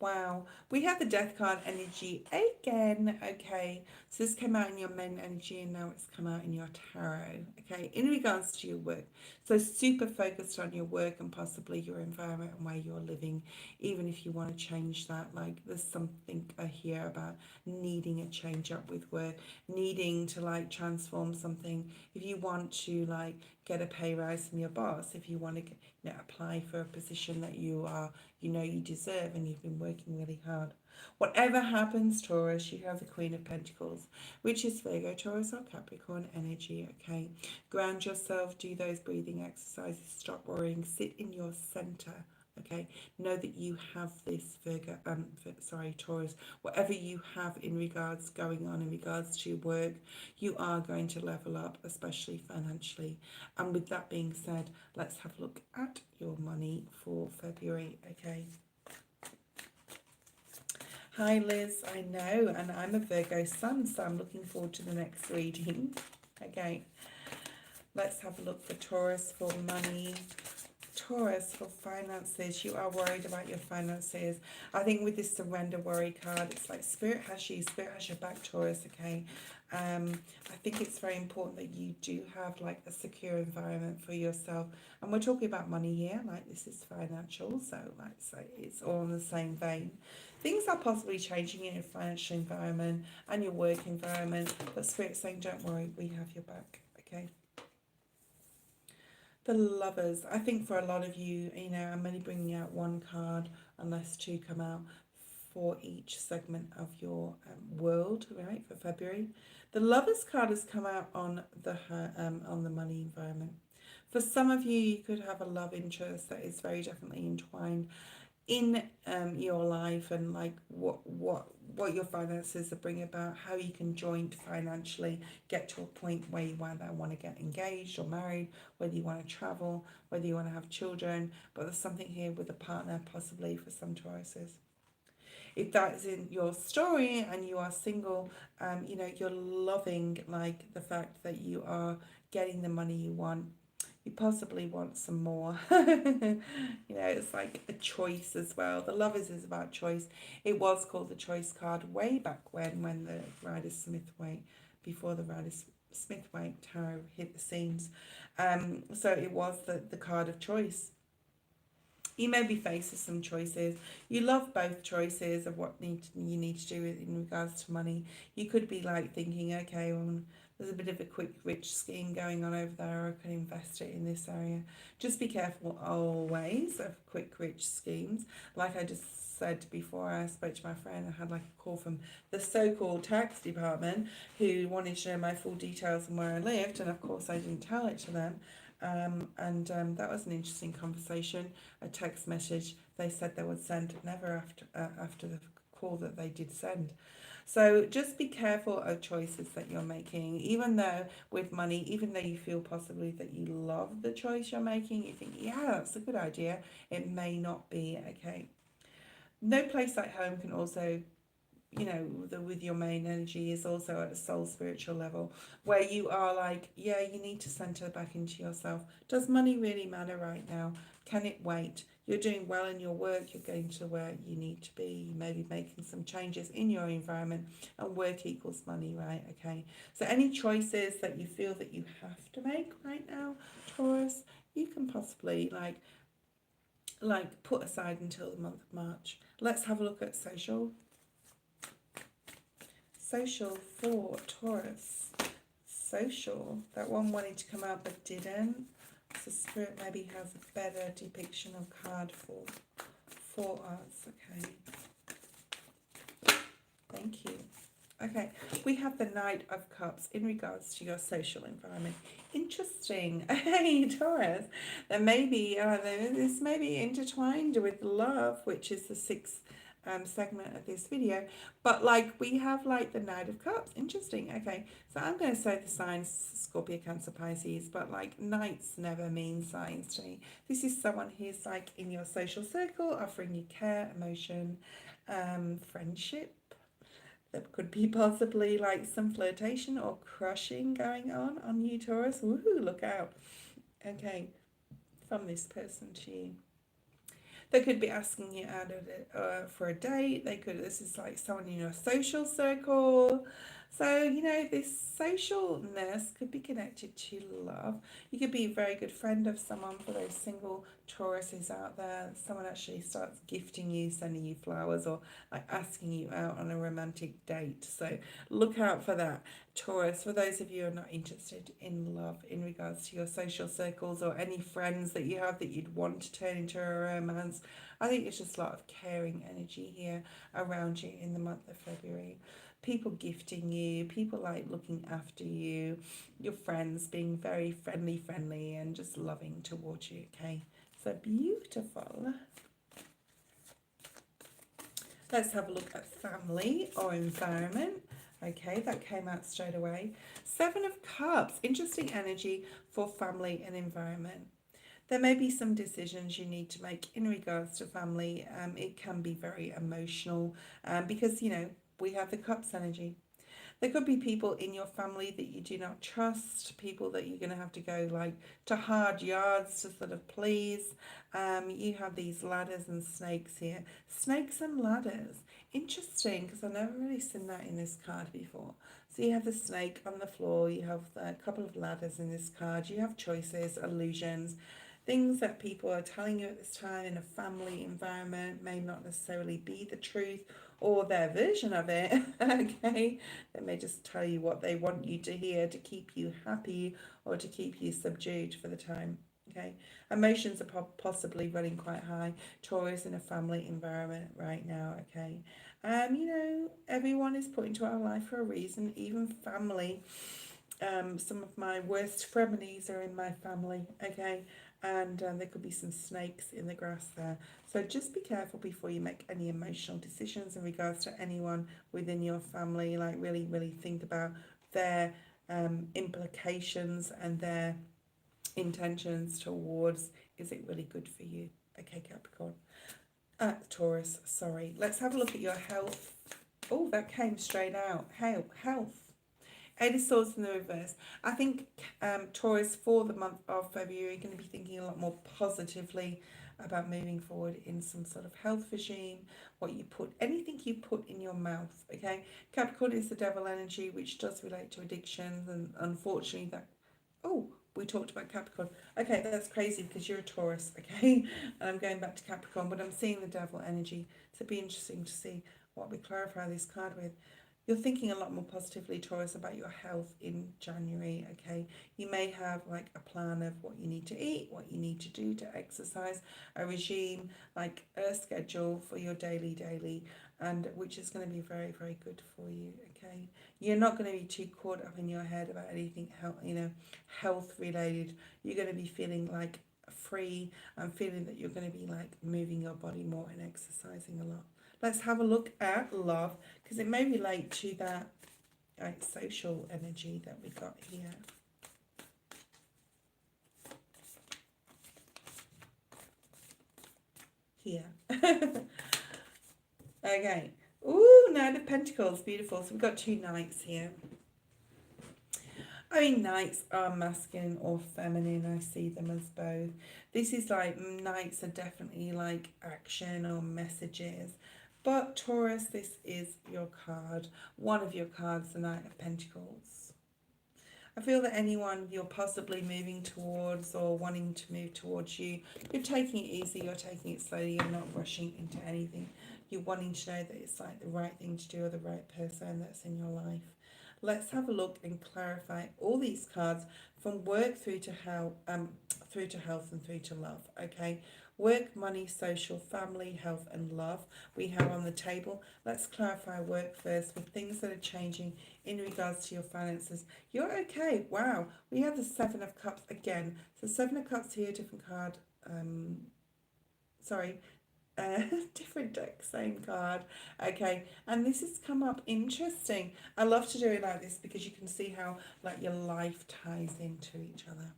Wow, we have the Death card energy again. Okay, so this came out in your men energy and now it's come out in your tarot. Okay, in regards to your work, so super focused on your work and possibly your environment and where you're living, even if you want to change that. Like, there's something I hear about needing a change up with work, needing to like transform something. If you want to like get a pay rise from your boss, if you want to apply for a position that you are, you deserve and you've been working really hard. Whatever happens, Taurus, you have the Queen of Pentacles, which is Virgo, Taurus or Capricorn energy. Okay, ground yourself, do those breathing exercises, stop worrying, sit in your center. Okay, know that you have this Taurus, whatever you have in regards going on in regards to work, you are going to level up, especially financially. And with that being said, let's have a look at your money for February. Okay. Hi Liz, I know, and I'm a Virgo sun, so I'm looking forward to the next reading. Okay, let's have a look for Taurus for money. Taurus for finances. You are worried about your finances. I think with this surrender worry card, it's like Spirit has you, Spirit has your back, Taurus. Okay, I think it's very important that you do have like a secure environment for yourself. And we're talking about money here, like this is financial, so like it's all in the same vein. Things are possibly changing in your financial environment and your work environment, but Spirit's saying don't worry, we have your back. Okay. The Lovers. I think for a lot of you, I'm only bringing out 1 card unless 2 come out for each segment of your world, right, for February. The Lovers card has come out on the money environment. For some of you, you could have a love interest that is very definitely entwined in your life, and like what your finances are bringing about, how you can joint financially, get to a point where you either want to get engaged or married, whether you want to travel, whether you want to have children. But there's something here with a partner, possibly for some Tauruses. If that is in your story and you are single, you're loving like the fact that you are getting the money you want. You possibly want some more. It's like a choice as well. The Lovers is about choice. It was called the choice card way back when the Rider-Smith-Waite, before the Rider-Smith-Waite tarot hit the scenes. So it was the card of choice. You may be faced with some choices. You love both choices of what you need to do in regards to money. You could be like thinking, okay, well, there's a bit of a quick rich scheme going on over there, or I can invest it in this area. Just be careful always of quick rich schemes. Like I just said before, I spoke to my friend, I had like a call from the so-called tax department who wanted to know my full details and where I lived, and of course I didn't tell it to them. That was an interesting conversation. A text message they said they would send, never after the call that they did send. So just be careful of choices that you're making, even though with money, even though you feel possibly that you love the choice you're making, you think, yeah, that's a good idea, it may not be. Okay. No place like home can also, with your main energy, is also at a soul spiritual level where you are like, yeah, you need to center back into yourself. Does money really matter right now? Can it wait? You're doing well in your work, you're getting to where you need to be, you may be making some changes in your environment, and work equals money, right? Okay, so any choices that you feel that you have to make right now, Taurus, you can possibly like put aside until the month of March. Let's have a look at social for Taurus. Social, that one wanted to come out but didn't. So Spirit maybe has a better depiction of card for for us. Okay. Thank you. Okay, we have the Knight of Cups in regards to your social environment. Interesting. Hey, Taurus. There may be, this may be intertwined with love, which is the sixth segment of this video. But like we have like the Knight of Cups. Interesting. Okay, so I'm going to say the signs Scorpio, Cancer, Pisces, but like knights never mean signs to me. This is someone who's like in your social circle, offering you care, emotion, friendship. There could be possibly like some flirtation or crushing going on you, Taurus. Woohoo, look out. Okay, from this person to you. They could be asking you out for a date. This is like someone in your social circle. So, you know, this socialness could be connected to love. You could be a very good friend of someone for those single Tauruses out there. Someone actually starts gifting you, sending you flowers, or like asking you out on a romantic date. So look out for that, Taurus. For those of you who are not interested in love in regards to your social circles or any friends that you have that you'd want to turn into a romance, I think it's just a lot of caring energy here around you in the month of February. People gifting you, people like looking after you, your friends being very friendly and just loving towards you. Okay, so beautiful. Let's have a look at family or environment. Okay, that came out straight away. Seven of Cups, interesting energy for family and environment. There may be some decisions you need to make in regards to family. It can be very emotional because, you know, we have the Cups energy. There could be people in your family that you do not trust, people that you're going to have to go like to hard yards to sort of please. You have these ladders and snakes here. Snakes and ladders. Interesting, because I've never really seen that in this card before. So you have the snake on the floor, you have a couple of ladders in this card, you have choices, illusions, things that people are telling you at this time in a family environment may not necessarily be the truth or their version of it. Okay, they may just tell you what they want you to hear to keep you happy or to keep you subdued for the time. Okay, emotions are possibly running quite high. Taurus in a family environment right now. Okay, you know, everyone is put into our life for a reason, even family. Some of my worst frenemies are in my family. Okay, and there could be some snakes in the grass there. So just be careful before you make any emotional decisions in regards to anyone within your family. Like really think about their implications and their intentions towards, is it really good for you? Okay, Capricorn. Taurus, sorry. Let's have a look at your health. Oh, that came straight out. Health. Eight of Swords in the reverse. I think Taurus, for the month of February, you're going to be thinking a lot more positively about moving forward in some sort of health regime, what you put, anything you put in your mouth, okay? Capricorn is the devil energy, which does relate to addictions, and unfortunately that, oh, we talked about Capricorn. Okay, that's crazy because you're a Taurus, okay? And I'm going back to Capricorn, but I'm seeing the devil energy. So it'd be interesting to see what we clarify this card with. You're thinking a lot more positively, Taurus, about your health in January, okay? You may have like a plan of what you need to eat, what you need to do to exercise, a regime, like a schedule for your daily, and which is going to be very good for you, okay? You're not going to be too caught up in your head about anything, health related. You're going to be feeling like free and feeling that you're going to be like moving your body more and exercising a lot. Let's have a look at love, because it may relate to that like social energy that we got here. Okay. Ooh, Knight of Pentacles, beautiful. So we've got two knights here. I mean, knights are masculine or feminine. I see them as both. This is like, knights are definitely like action or messages. But Taurus, this is your card. One of your cards, the Knight of Pentacles. I feel that anyone you're possibly moving towards or wanting to move towards you, you're taking it easy, you're taking it slowly, you're not rushing into anything. You're wanting to know that it's like the right thing to do or the right person that's in your life. Let's have a look and clarify all these cards from work through to health and through to love. Okay, work, money, social, family, health, and love we have on the table. Let's clarify work first with things that are changing in regards to your finances. You're okay. Wow, we have the Seven of Cups again. So Seven of Cups here, different card. Sorry, different deck, same card. Okay, and this has come up interesting. I love to do it like this because you can see how like your life ties into each other.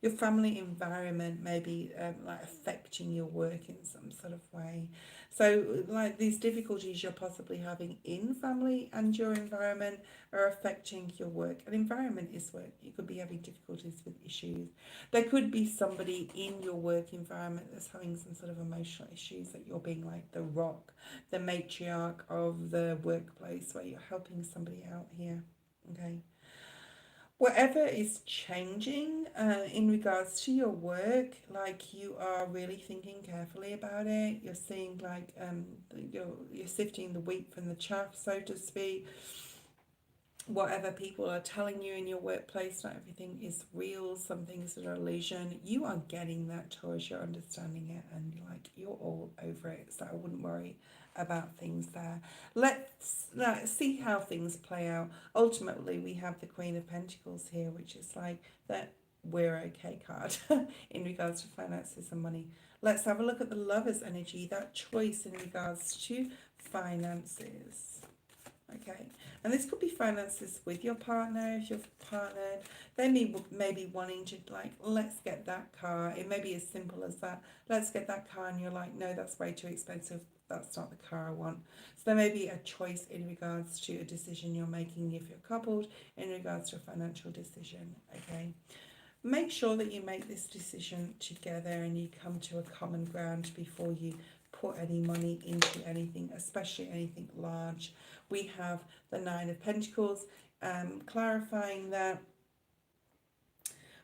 Your family environment may be like affecting your work in some sort of way. So like these difficulties you're possibly having in family and your environment are affecting your work. And environment is work. You could be having difficulties with issues. There could be somebody in your work environment that's having some sort of emotional issues, that you're being like the rock, the matriarch of the workplace, where you're helping somebody out here. Okay, whatever is changing in regards to your work, like you are really thinking carefully about it. You're seeing like you're sifting the wheat from the chaff, so to speak. Whatever people are telling you in your workplace, not everything is real. Some things are illusion. You are getting that, Taurus. You're understanding it, and like you're all over it. So I wouldn't worry about things there. Let's see how things play out. Ultimately, we have the Queen of Pentacles here, which is like that we're okay card in regards to finances and money. Let's have a look at the Lover's energy, that choice in regards to finances. Okay, and this could be finances with your partner. If you're partnered, they may be wanting to like, let's get that car. It may be as simple as that. Let's get that car, and you're like, no, that's way too expensive. That's not the car I want. So there may be a choice in regards to a decision you're making if you're coupled, in regards to a financial decision. Okay, make sure that you make this decision together and you come to a common ground before you put any money into anything, especially anything large. We have the Nine of Pentacles, clarifying that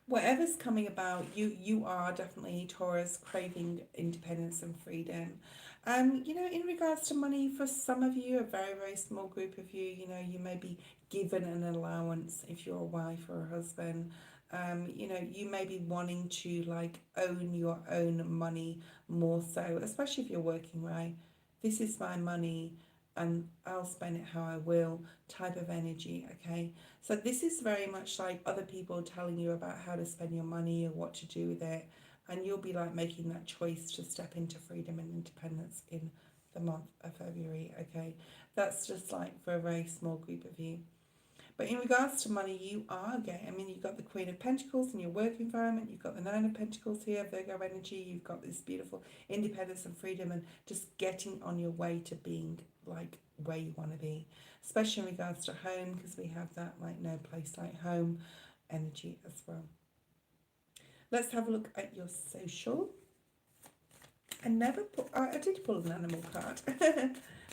whatever's coming about, you are definitely, Taurus, craving independence and freedom. You know, in regards to money, for some of you, a very, very small group of you, you know, you may be given an allowance if you're a wife or a husband. You know, you may be wanting to like own your own money more so, especially if you're working, right? This is my money and I'll spend it how I will type of energy, okay? So this is very much like other people telling you about how to spend your money or what to do with it, and you'll be like making that choice to step into freedom and independence in the month of February, okay? That's just like for a very small group of you. But in regards to money, you are getting, I mean, you've got the Queen of Pentacles in your work environment, you've got the Nine of Pentacles here, Virgo energy, you've got this beautiful independence and freedom and just getting on your way to being like where you want to be, especially in regards to home, because we have that like no place like home energy as well. Let's have a look at your social. I did pull an animal card.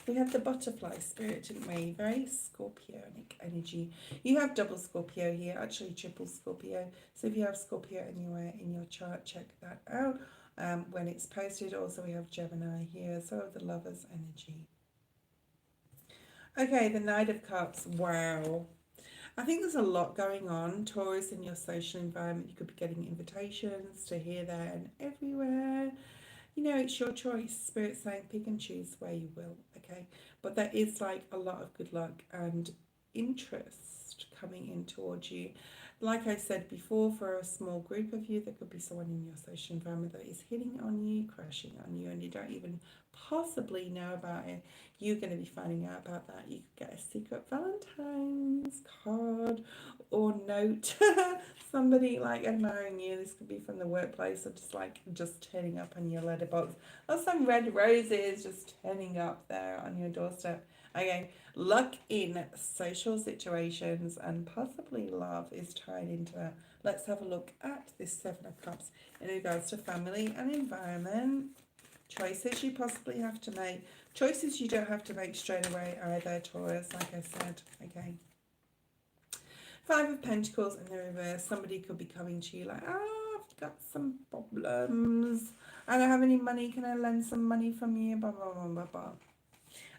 We had the butterfly spirit, didn't we? Very Scorpionic energy. You have double Scorpio here, actually triple Scorpio. So if you have Scorpio anywhere in your chart, check that out when it's posted. Also, we have Gemini here, so the Lover's energy. Okay, the Knight of Cups. Wow. I think there's a lot going on, Taurus, in your social environment. You could be getting invitations to here, there, and everywhere. You know, it's your choice. Spirit saying pick and choose where you will, okay? But there is like a lot of good luck and interest coming in towards you. Like I said before, for a small group of you, there could be someone in your social environment that is hitting on you, crashing on you, and you don't even possibly know about it. You're going to be finding out about that. You could get a secret Valentine's card or note. Somebody like admiring you. This could be from the workplace, or just turning up on your letterbox, or some red roses just turning up there on your doorstep. Okay, luck in social situations and possibly love is tied into that. Let's have a look at this Seven of Cups in regards to family and environment. Choices you possibly have to make. Choices you don't have to make straight away either, Taurus, like I said. Okay. Five of Pentacles in the reverse. Somebody could be coming to you like, I've got some problems. I don't have any money. Can I lend some money from you? Blah, blah, blah, blah, blah.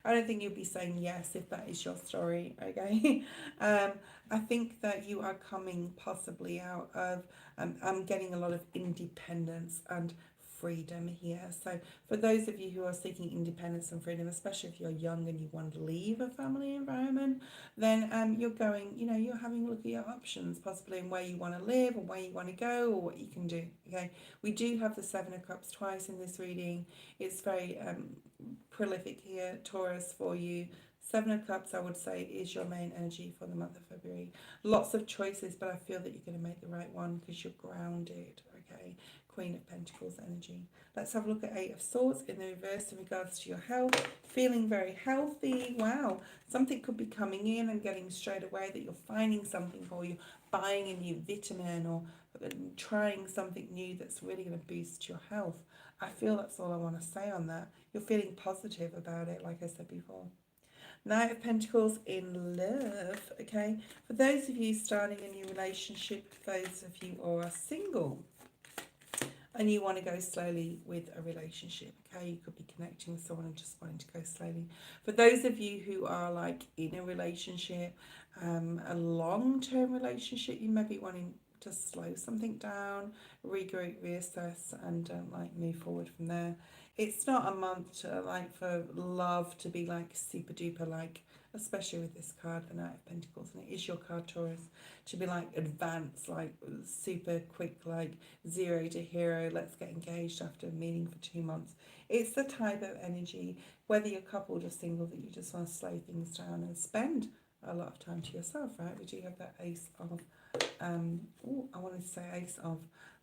I don't think you'll be saying yes if that is your story, okay? um, I think that you are coming possibly out of, I'm getting a lot of independence and freedom here. So for those of you who are seeking independence and freedom, especially if you're young and you want to leave a family environment, then you're going, you know, you're having a look at your options, possibly in where you want to live or where you want to go or what you can do, okay? We do have the Seven of Cups twice in this reading. It's very prolific here, Taurus, for you. Seven of Cups, I would say, is your main energy for the month of February. Lots of choices, but I feel that you're going to make the right one because you're grounded, okay? Queen of Pentacles energy. Let's have a look at Eight of Swords in the reverse in regards to your health. Feeling very healthy. Wow. Something could be coming in and getting straight away that you're finding something, or you're buying a new vitamin, or trying something new that's really going to boost your health. I feel that's all I want to say on that. You're feeling positive about it, like I said before. Knight of Pentacles in love, okay? For those of you starting a new relationship, those of you who are single and you want to go slowly with a relationship, okay? You could be connecting with someone and just wanting to go slowly. For those of you who are like in a relationship, a long-term relationship, you may be wanting to slow something down, regroup, reassess, and like move forward from there. It's not a month to, like, for love to be like super duper, like, especially with this card, the Knight of Pentacles, and it is your card, Taurus, to be like advanced, like super quick, like 0 to hero, let's get engaged after meeting for 2 months. It's the type of energy, whether you're coupled or single, that you just want to slow things down and spend a lot of time to yourself, right? We do have that Ace of I wanted to say Ace of,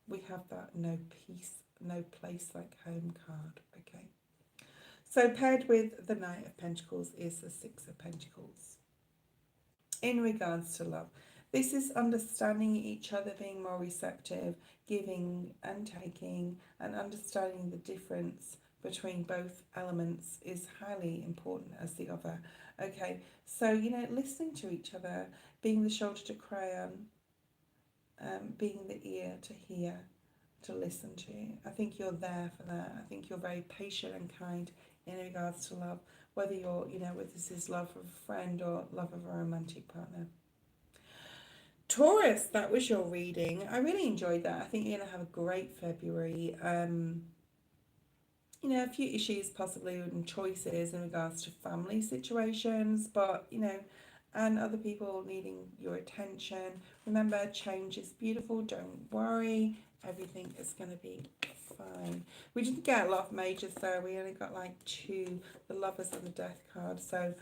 we have that no peace, no place like home card, okay? So paired with the Knight of Pentacles is the Six of Pentacles. In regards to love, this is understanding each other, being more receptive, giving and taking, and understanding the difference between both elements is highly important as the other, okay? So, you know, listening to each other, being the shoulder to cry on, being the ear to hear, to listen to. I think you're there for that. I think you're very patient and kind in regards to love, whether you're, you know, whether this is love of a friend or love of a romantic partner. Taurus, that was your reading. I really enjoyed that. I think you're going to have a great February. You know, a few issues possibly and choices in regards to family situations, but, you know, and other people needing your attention. Remember, change is beautiful. Don't worry. Everything is going to be fine. We didn't get a lot of majors though. We only got like 2, the Lovers and the Death card. So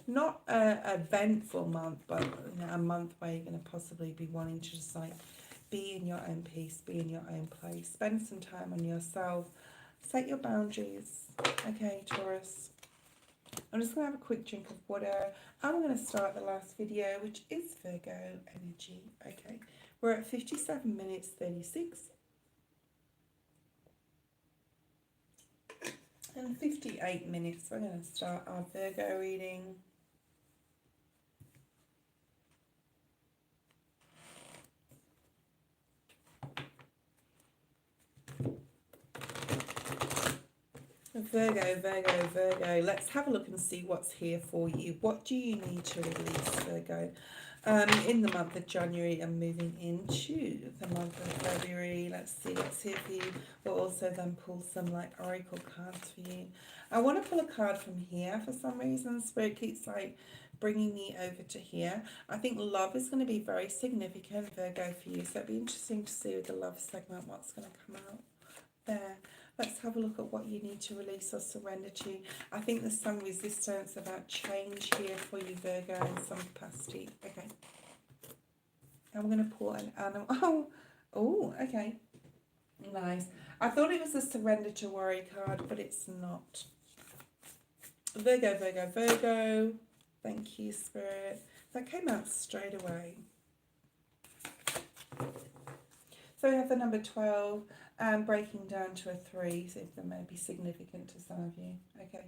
not a eventful month, but, you know, a month where you're going to possibly be wanting to just like be in your own peace, be in your own place, spend some time on yourself, set your boundaries. Okay, Taurus. I'm just going to have a quick drink of water. I'm going to start the last video, which is Virgo energy. Okay, we're at 57 minutes 36. And 58 minutes, we're going to start our Virgo reading. Virgo, Virgo, Virgo. Let's have a look and see what's here for you. What do you need to release, Virgo? In the month of January and moving into the month of February. Let's see what's here for you. We'll also then pull some like oracle cards for you. I want to pull a card from here for some reason. Spirit keeps like bringing me over to here. I think love is going to be very significant, Virgo, for you. So it'll be interesting to see with the love segment what's going to come out there. Let's have a look at what you need to release or surrender to. I think there's some resistance about change here for you, Virgo, in some capacity. Okay. I'm going to pull an animal. Oh, okay. Nice. I thought it was a surrender to worry card, but it's not. Virgo, Virgo, Virgo. Thank you, Spirit. That came out straight away. So we have the number 12, breaking down to a 3, so that may be significant to some of you. Okay.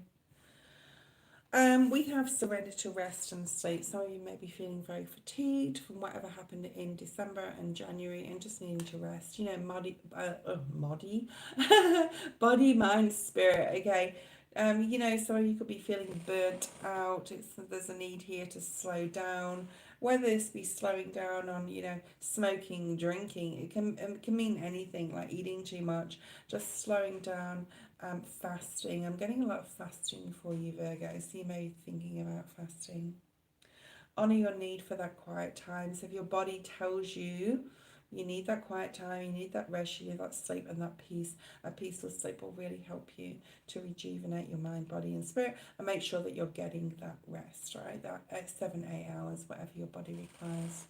We have surrender to rest and sleep. Some of you may be feeling very fatigued from whatever happened in December and January and just needing to rest. You know, body, mind, spirit, okay? You know, so you could be feeling burnt out. There's a need here to slow down. Whether this be slowing down on, you know, smoking, drinking, it can mean anything, like eating too much, just slowing down, fasting. I'm getting a lot of fasting for you, Virgo, so you may be thinking about fasting. Honor your need for that quiet time. So if your body tells you you need that quiet time, you need that rest, you need that sleep and that peace, a peaceful sleep will really help you to rejuvenate your mind, body and spirit, and make sure that you're getting that rest, right? That 7, 8 hours, whatever your body requires.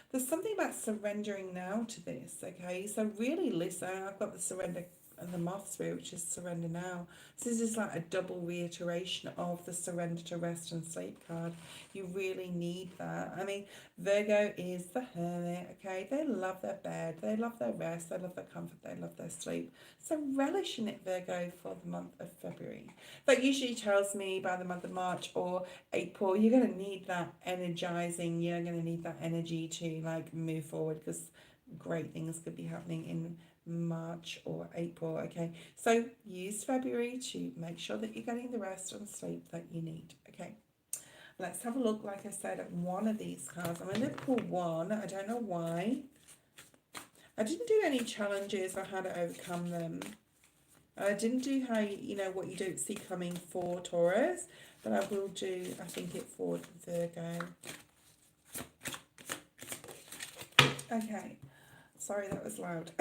There's something about surrendering now to this, okay? So really listen. I've got the surrender and the moth spirit, which is surrender now. So this is like a double reiteration of the surrender to rest and sleep card. You really need that. I mean, Virgo is the hermit, okay? They love their bed, they love their rest, they love their comfort, they love their sleep. So relish in it, Virgo, for the month of February. That usually tells me by the month of March or April, you're going to need that energizing, you're going to need that energy to like move forward, because great things could be happening in March or April, okay? So use February to make sure that you're getting the rest and sleep that you need, okay? Let's have a look, like I said, at one of these cards. I'm going to pull one. I don't know why. I didn't do any challenges or how to overcome them. I didn't do how you know what you don't see coming for Taurus, but I will do, I think, it for Virgo. Okay, sorry that was loud.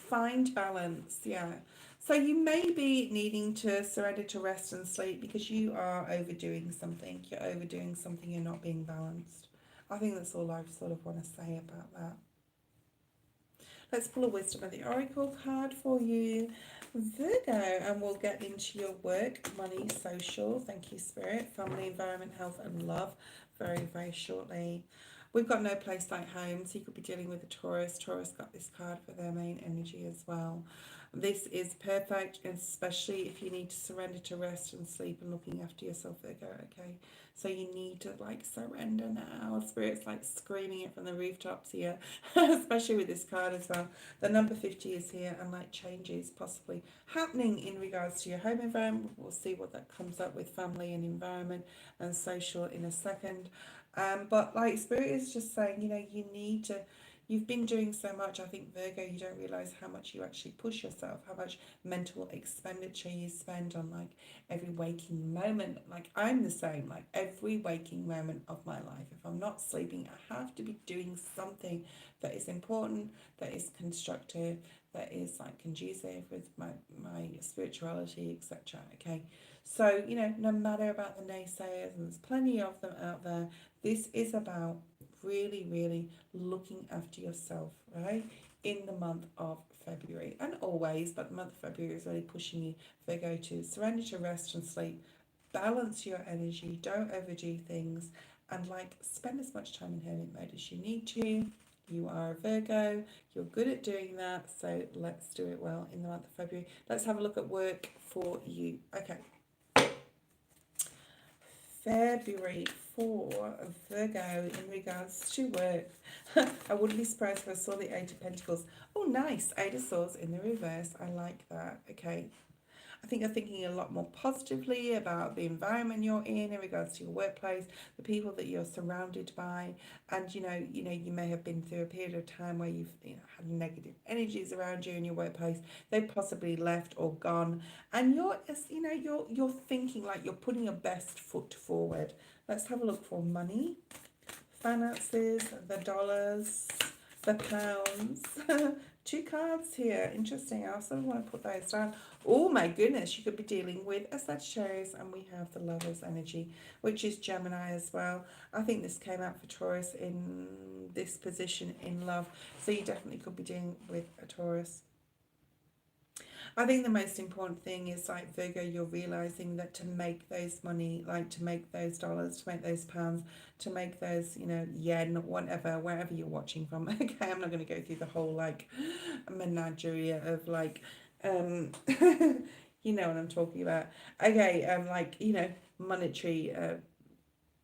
Find balance, yeah. So you may be needing to surrender to rest and sleep because you are overdoing something. You're overdoing something, you're not being balanced. I think that's all I sort of want to say about that. Let's pull a wisdom of the oracle card for you, Virgo, and we'll get into your work, money, social, thank you, spirit, family, environment, health and love very, very shortly. We've got no place like home, so you could be dealing with a Taurus. Taurus got this card for their main energy as well. This is perfect, especially if you need to surrender to rest and sleep and looking after yourself, Virgo, okay? So you need to like surrender now. Spirit's like screaming it from the rooftops here, especially with this card as well. The number 50 is here, and like changes possibly happening in regards to your home environment. We'll see what that comes up with family and environment and social in a second. But like Spirit is just saying, you know, you need to, you've been doing so much. I think, Virgo, you don't realize how much you actually push yourself, how much mental expenditure you spend on like every waking moment. Like I'm the same, like every waking moment of my life. If I'm not sleeping, I have to be doing something that is important, that is constructive, that is like conducive with my spirituality, etc. Okay. So, you know, no matter about the naysayers, and there's plenty of them out there, this is about really, really looking after yourself, right? In the month of February and always, but the month of February is really pushing you, Virgo, to surrender to rest and sleep, balance your energy, don't overdo things, and like spend as much time in hermit mode as you need to. You are a Virgo, you're good at doing that, so let's do it well in the month of February. Let's have a look at work for you. Okay. February for Virgo in regards to work. I wouldn't be surprised if I saw the Eight of Pentacles. Oh, nice. Eight of Swords in the reverse. I like that. Okay. I think you're thinking a lot more positively about the environment you're in regards to your workplace, the people that you're surrounded by, and you may have been through a period of time where you've had negative energies around you in your workplace. They've possibly left or gone, and you're thinking like you're putting your best foot forward. Let's have a look for money, finances, the dollars, the pounds. Two cards here. Interesting. I also want to put those down. Oh my goodness, you could be dealing with a Sagittarius, and we have the Lover's energy, which is Gemini as well. I think this came out for Taurus in this position in love. So you definitely could be dealing with a Taurus. I think the most important thing is like, Virgo, you're realizing that to make those money, like to make those dollars, to make those pounds, to make those, yen, whatever, wherever you're watching from. Okay, I'm not going to go through the whole like menagerie of like, you know what I'm talking about. Okay, monetary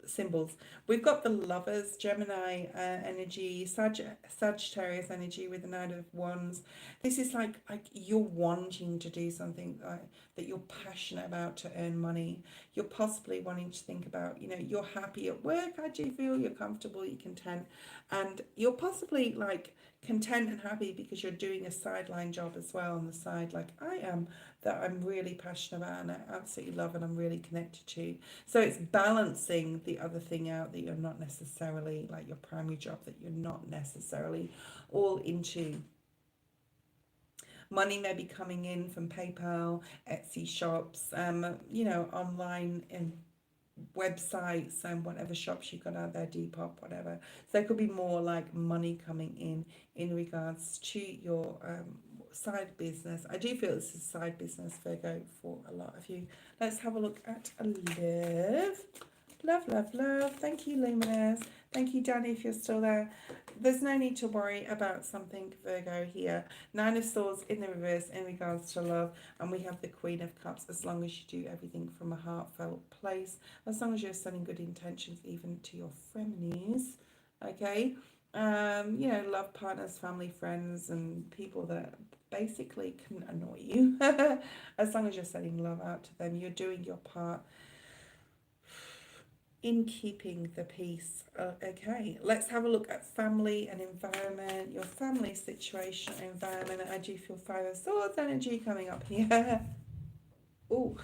symbols. We've got the Lovers, Gemini energy, Sagittarius energy with the Knight of Wands. This is like you're wanting to do something that you're passionate about to earn money. You're possibly wanting to think about, you know, you're happy at work. I do feel you're comfortable, you're content, and you're possibly like content and happy because you're doing a sideline job as well on the side, like I am, that I'm really passionate about and I absolutely love and I'm really connected to. So it's balancing the other thing out that you're not necessarily, like your primary job, that you're not necessarily all into. Money may be coming in from PayPal, Etsy shops, you know, online and websites and whatever shops you've got out there, Depop, whatever. So there could be more like money coming in regards to your side business. I do feel this is side business, Virgo, for a lot of you. Let's have a look at love. Love, love, love. Thank you, Luminous. Thank you, Danny, if you're still there. There's no need to worry about something, Virgo, here. Nine of Swords in the reverse in regards to love. And we have the Queen of Cups, as long as you do everything from a heartfelt place. As long as you're sending good intentions even to your frenemies. Okay? You know, love partners, family, friends, and people that basically can annoy you. As long as you're sending love out to them, you're doing your part in keeping the peace. Okay, let's have a look at family and environment, your family situation and environment. I do feel Five of Swords energy coming up here. Oh,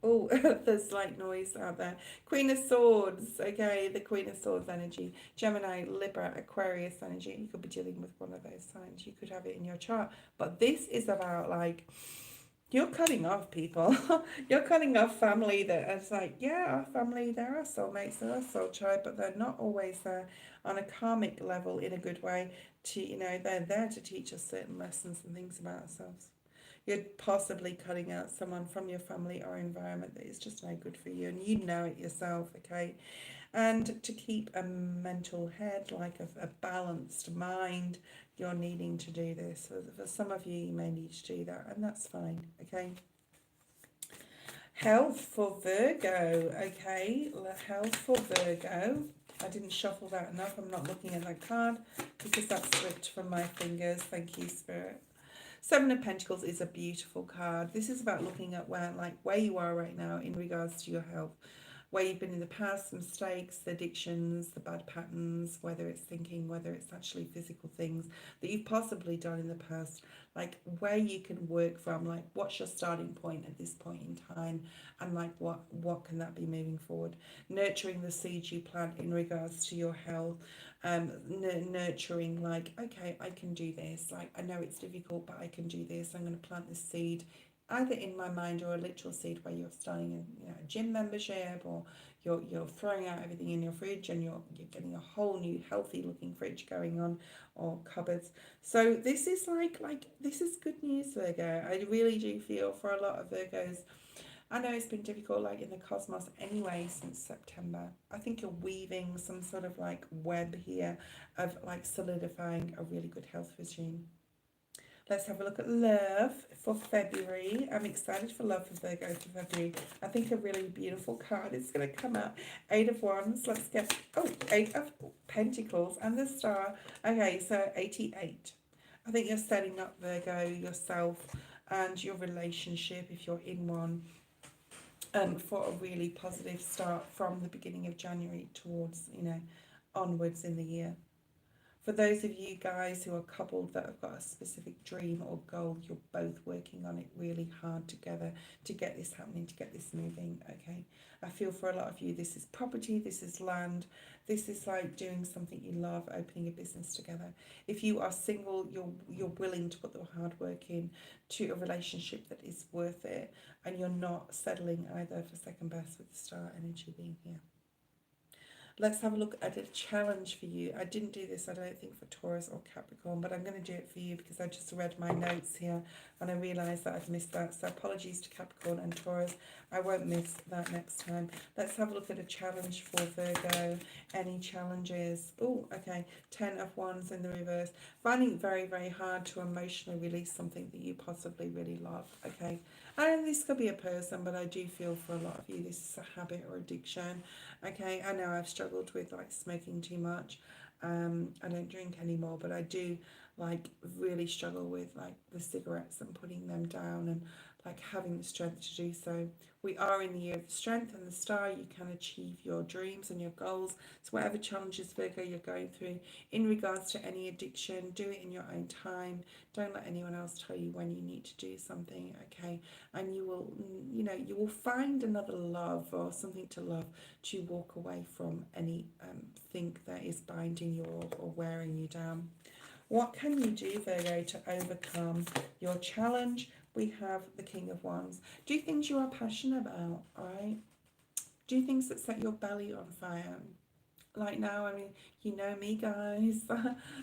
oh, there's like noise out there. Queen of Swords, okay, the Queen of Swords energy. Gemini, Libra, Aquarius energy. You could be dealing with one of those signs. You could have it in your chart. But this is about like, you're cutting off people. You're cutting off family that is like, yeah, our family, they're our soulmates, they're our soul tribe, but they're not always there on a karmic level in a good way to, you know, they're there to teach us certain lessons and things about ourselves. You're possibly cutting out someone from your family or environment that is just no good for you, and you know it yourself, okay? And to keep a mental head, like a balanced mind, you're needing to do this. For some of you, you may need to do that, and that's fine, okay? Health for Virgo, okay? Health for Virgo. I didn't shuffle that enough. I'm not looking at that card because that slipped from my fingers. Thank you, Spirit. Seven of Pentacles is a beautiful card. This is about looking at where you are right now in regards to your health. Where you've been in the past, mistakes, the addictions, the bad patterns, whether it's thinking, whether it's actually physical things that you've possibly done in the past, like where you can work from, like what's your starting point at this point in time, and like what can that be moving forward. Nurturing the seeds you plant in regards to your health, nurturing like, okay, I can do this, like I know it's difficult, but I can do this. I'm going to plant this seed either in my mind or a literal seed where you're starting a gym membership, or you're throwing out everything in your fridge and you're getting a whole new healthy looking fridge going on, or cupboards. So this is like this is good news, Virgo. I really do feel for a lot of Virgos. I know it's been difficult like in the cosmos anyway since September. I think you're weaving some sort of like web here of like solidifying a really good health regime. Let's have a look at love for February. I'm excited for love for Virgo for February. I think a really beautiful card is going to come out. Eight of Wands. Let's get, Eight of Pentacles and the Star. Okay, so 88. I think you're setting up, Virgo, yourself and your relationship, if you're in one, for a really positive start from the beginning of January towards, onwards in the year. For those of you guys who are coupled that have got a specific dream or goal, you're both working on it really hard together to get this happening, to get this moving, okay? I feel for a lot of you, this is property, this is land, this is like doing something you love, opening a business together. If you are single, you're willing to put the hard work in to a relationship that is worth it, and you're not settling either for second best with the Star energy being here. Let's have a look at a challenge for you. I didn't do this, I don't think, for Taurus or Capricorn, but I'm going to do it for you because I just read my notes here and I realised that I've missed that. So apologies to Capricorn and Taurus. I won't miss that next time. Let's have a look at a challenge for Virgo. Any challenges? Oh, okay. 10 of Wands in the reverse. Finding it very, very hard to emotionally release something that you possibly really love. Okay. And this could be a person, but I do feel for a lot of you this is a habit or addiction. Okay, I know I've struggled with like smoking too much. I don't drink anymore, but I do like really struggle with like the cigarettes and putting them down and like having the strength to do so. We are in the year of the strength and the star. You can achieve your dreams and your goals. So whatever challenges, Virgo, you're going through in regards to any addiction, do it in your own time. Don't let anyone else tell you when you need to do something, okay? And you will, you know, you will find another love or something to love to walk away from any thing that is binding you or wearing you down. What can you do, Virgo, to overcome your challenge? We have the King of Wands. Do things you are passionate about, all right? Do things that set your belly on fire. Like now, I mean, you know me, guys.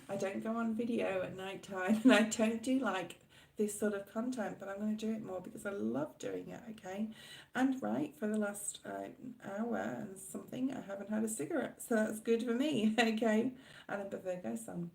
I don't go on video at night time and I don't do like this sort of content, but I'm going to do it more because I love doing it, okay? And right, for the last hour and something, I haven't had a cigarette, so that's good for me, okay? And I'm a Virgo sun.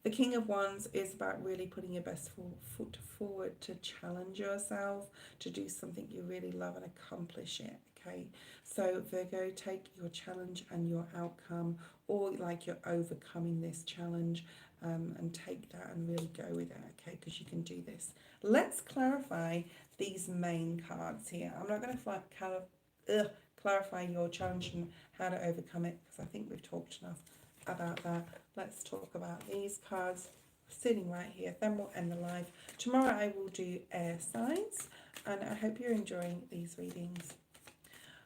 The King of Wands is about really putting your best foot forward to challenge yourself, to do something you really love and accomplish it, okay? So Virgo, take your challenge and your outcome, or like you're overcoming this challenge, and take that and really go with it, okay? Because you can do this. Let's clarify these main cards here. I'm not going to clarify your challenge and how to overcome it because I think we've talked enough about that. Let's talk about these cards sitting right here, then we'll end the live. Tomorrow I will do air signs, and I hope you're enjoying these readings.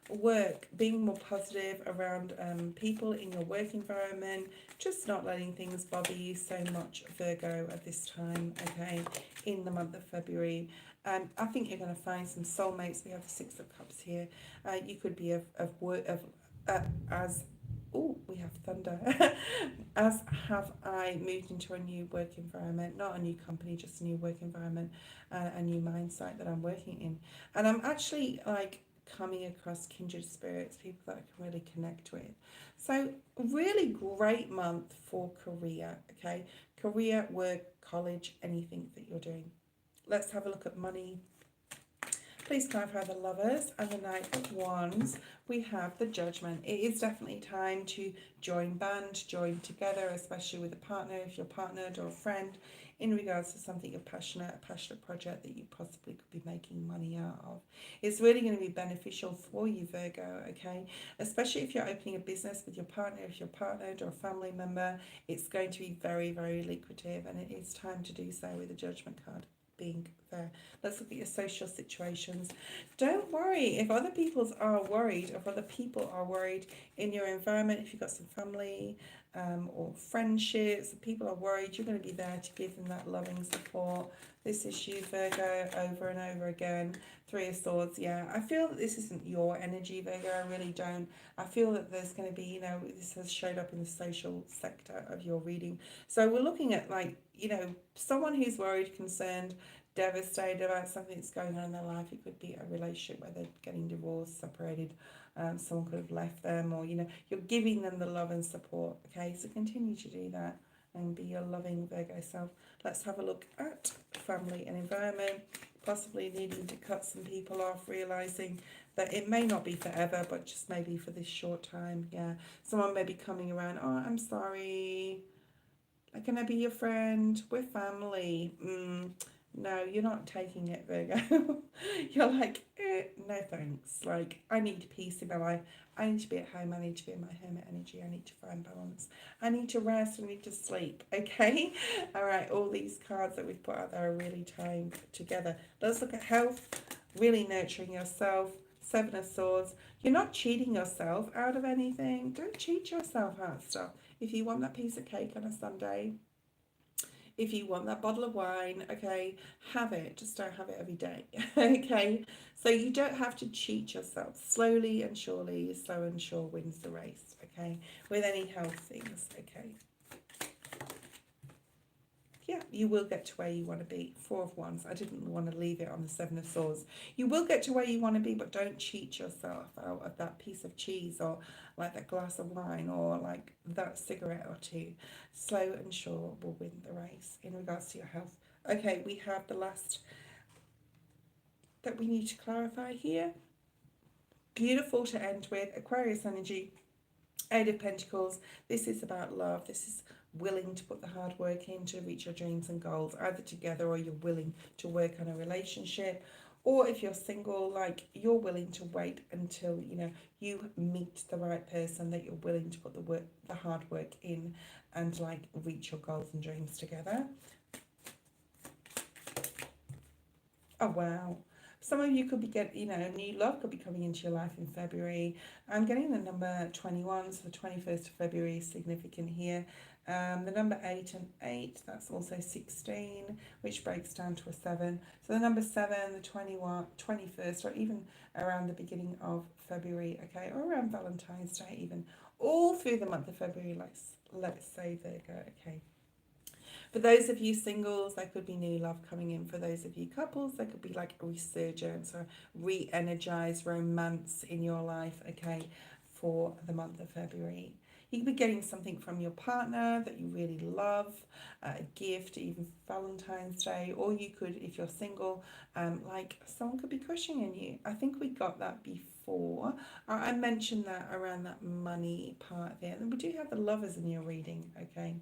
Work, being more positive around people in your work environment, just not letting things bother you so much, Virgo, at this time, okay, in the month of February. I think you're going to find some soulmates. We have the Six of Cups here. You could be we have thunder. As have I moved into a new work environment, not a new company, just a new work environment, a new mindset that I'm working in. And I'm actually like coming across kindred spirits, people that I can really connect with. So really great month for career, okay? Career, work, college, anything that you're doing. Let's have a look at money. Please clarify the Lovers and the Knight of Wands. We have the Judgment. It is definitely time to join band, join together, especially with a partner, if you're partnered, or a friend, in regards to something you're passionate, a passionate project that you possibly could be making money out of. It's really going to be beneficial for you, Virgo, okay? Especially if you're opening a business with your partner, if you're partnered or a family member, it's going to be very, very lucrative, and it is time to do so with the Judgment card being there. Let's look at your social situations. Don't worry if other people are worried, in your environment, if you've got some family or friendships, people are worried, you're going to be there to give them that loving support. This issue, Virgo, over and over again. Three of Swords, yeah. I feel that this isn't your energy, Virgo, I really don't. I feel that there's going to be, you know, this has showed up in the social sector of your reading. So we're looking at like, you know, someone who's worried, concerned, devastated about something that's going on in their life. It could be a relationship where they're getting divorced, separated, someone could have left them, or, you know, you're giving them the love and support, okay? So continue to do that and be your loving Virgo self. Let's have a look at family and environment, possibly needing to cut some people off, realising that it may not be forever, but just maybe for this short time, yeah. Someone may be coming around, oh, I'm sorry, can I be your friend? We're family. No, you're not taking it, Virgo. You're like, no thanks. Like, I need peace in my life. I need to be at home. I need to be in my hermit energy. I need to find balance. I need to rest. I need to sleep. Okay? All right, all these cards that we've put out there are really tying together. Let's look at health. Really nurturing yourself. Seven of Swords. You're not cheating yourself out of anything. Don't cheat yourself out of stuff. If you want that piece of cake on a Sunday, If you want that bottle of wine, okay, have it. Just don't have it every day. Okay. So you don't have to cheat yourself. Slowly and surely, slow and sure wins the race. Okay. With any health things. Okay. Yeah, you will get to where you want to be. Four of Wands. I didn't want to leave it on the Seven of Swords. You will get to where you want to be, but don't cheat yourself out of that piece of cheese or like that glass of wine or like that cigarette or two. Slow and sure will win the race in regards to your health. Okay, we have the last that we need to clarify here. Beautiful to end with. Aquarius energy. Eight of Pentacles. This is about love. This is willing to put the hard work in to reach your dreams and goals, either together or you're willing to work on a relationship. Or if you're single, like you're willing to wait until, you know, you meet the right person, that you're willing to put the hard work in and like reach your goals and dreams together. Oh, wow. Some of you could be getting, you know, new love could be coming into your life in February. I'm getting the number 21, so the 21st of February is significant here. The number 8 and 8, that's also 16, which breaks down to a 7. So the number 7, the 21, 21st, or even around the beginning of February, okay, or around Valentine's Day even, all through the month of February, let's say Virgo, okay. For those of you singles, there could be new love coming in. For those of you couples, there could be like a resurgence or re-energized romance in your life, okay, for the month of February. You could be getting something from your partner that you really love, a gift, even Valentine's Day, or you could, if you're single, like someone could be crushing on you. I think we got that before. I mentioned that around that money part there. And we do have the lovers in your reading, okay.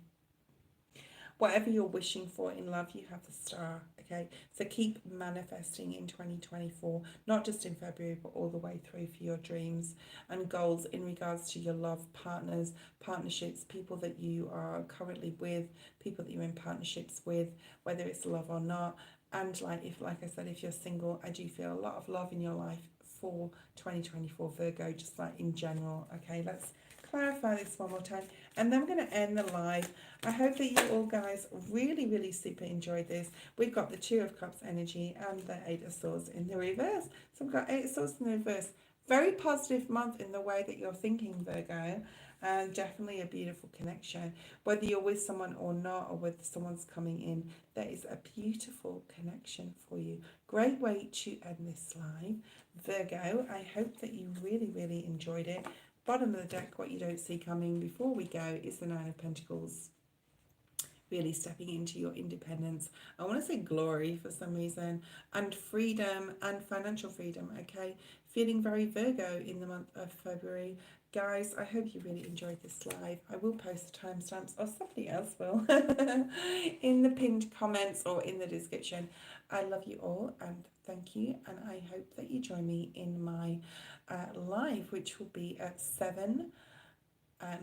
Whatever you're wishing for in love, you have the star, okay? So keep manifesting in 2024, not just in February, but all the way through for your dreams and goals in regards to your love partners, partnerships, people that you are currently with, people that you're in partnerships with, whether it's love or not. And like I said, if you're single, I do feel a lot of love in your life for 2024 Virgo, just like in general, okay? Let's clarify this one more time, and then we're going to end the live. I hope that you all guys really super enjoyed this. We've got the Two of Cups energy and the Eight of Swords in the reverse. So we've got Eight of Swords in the reverse. Very positive month in the way that you're thinking, Virgo, and definitely a beautiful connection. Whether you're with someone or not, or whether someone's coming in, there is a beautiful connection for you. Great way to end this live, Virgo. I hope that you really enjoyed it. Bottom of the deck, what you don't see coming before we go is the Nine of Pentacles. Really stepping into your independence. I want to say glory for some reason, and freedom and financial freedom, okay? Feeling very Virgo in the month of February. Guys, I hope you really enjoyed this live. I will post the timestamps, or somebody else will, in the pinned comments or in the description. I love you all and thank you, and I hope that you join me in my live, which will be at 7.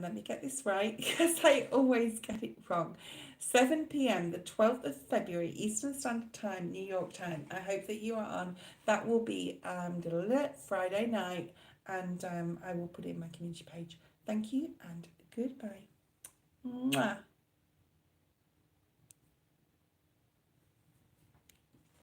Let me get this right because I always get it wrong. 7 p.m. the 12th of February, Eastern Standard Time, New York time. I hope that you are on. That will be Friday night, and I will put it in my community page. Thank you and goodbye. Mwah.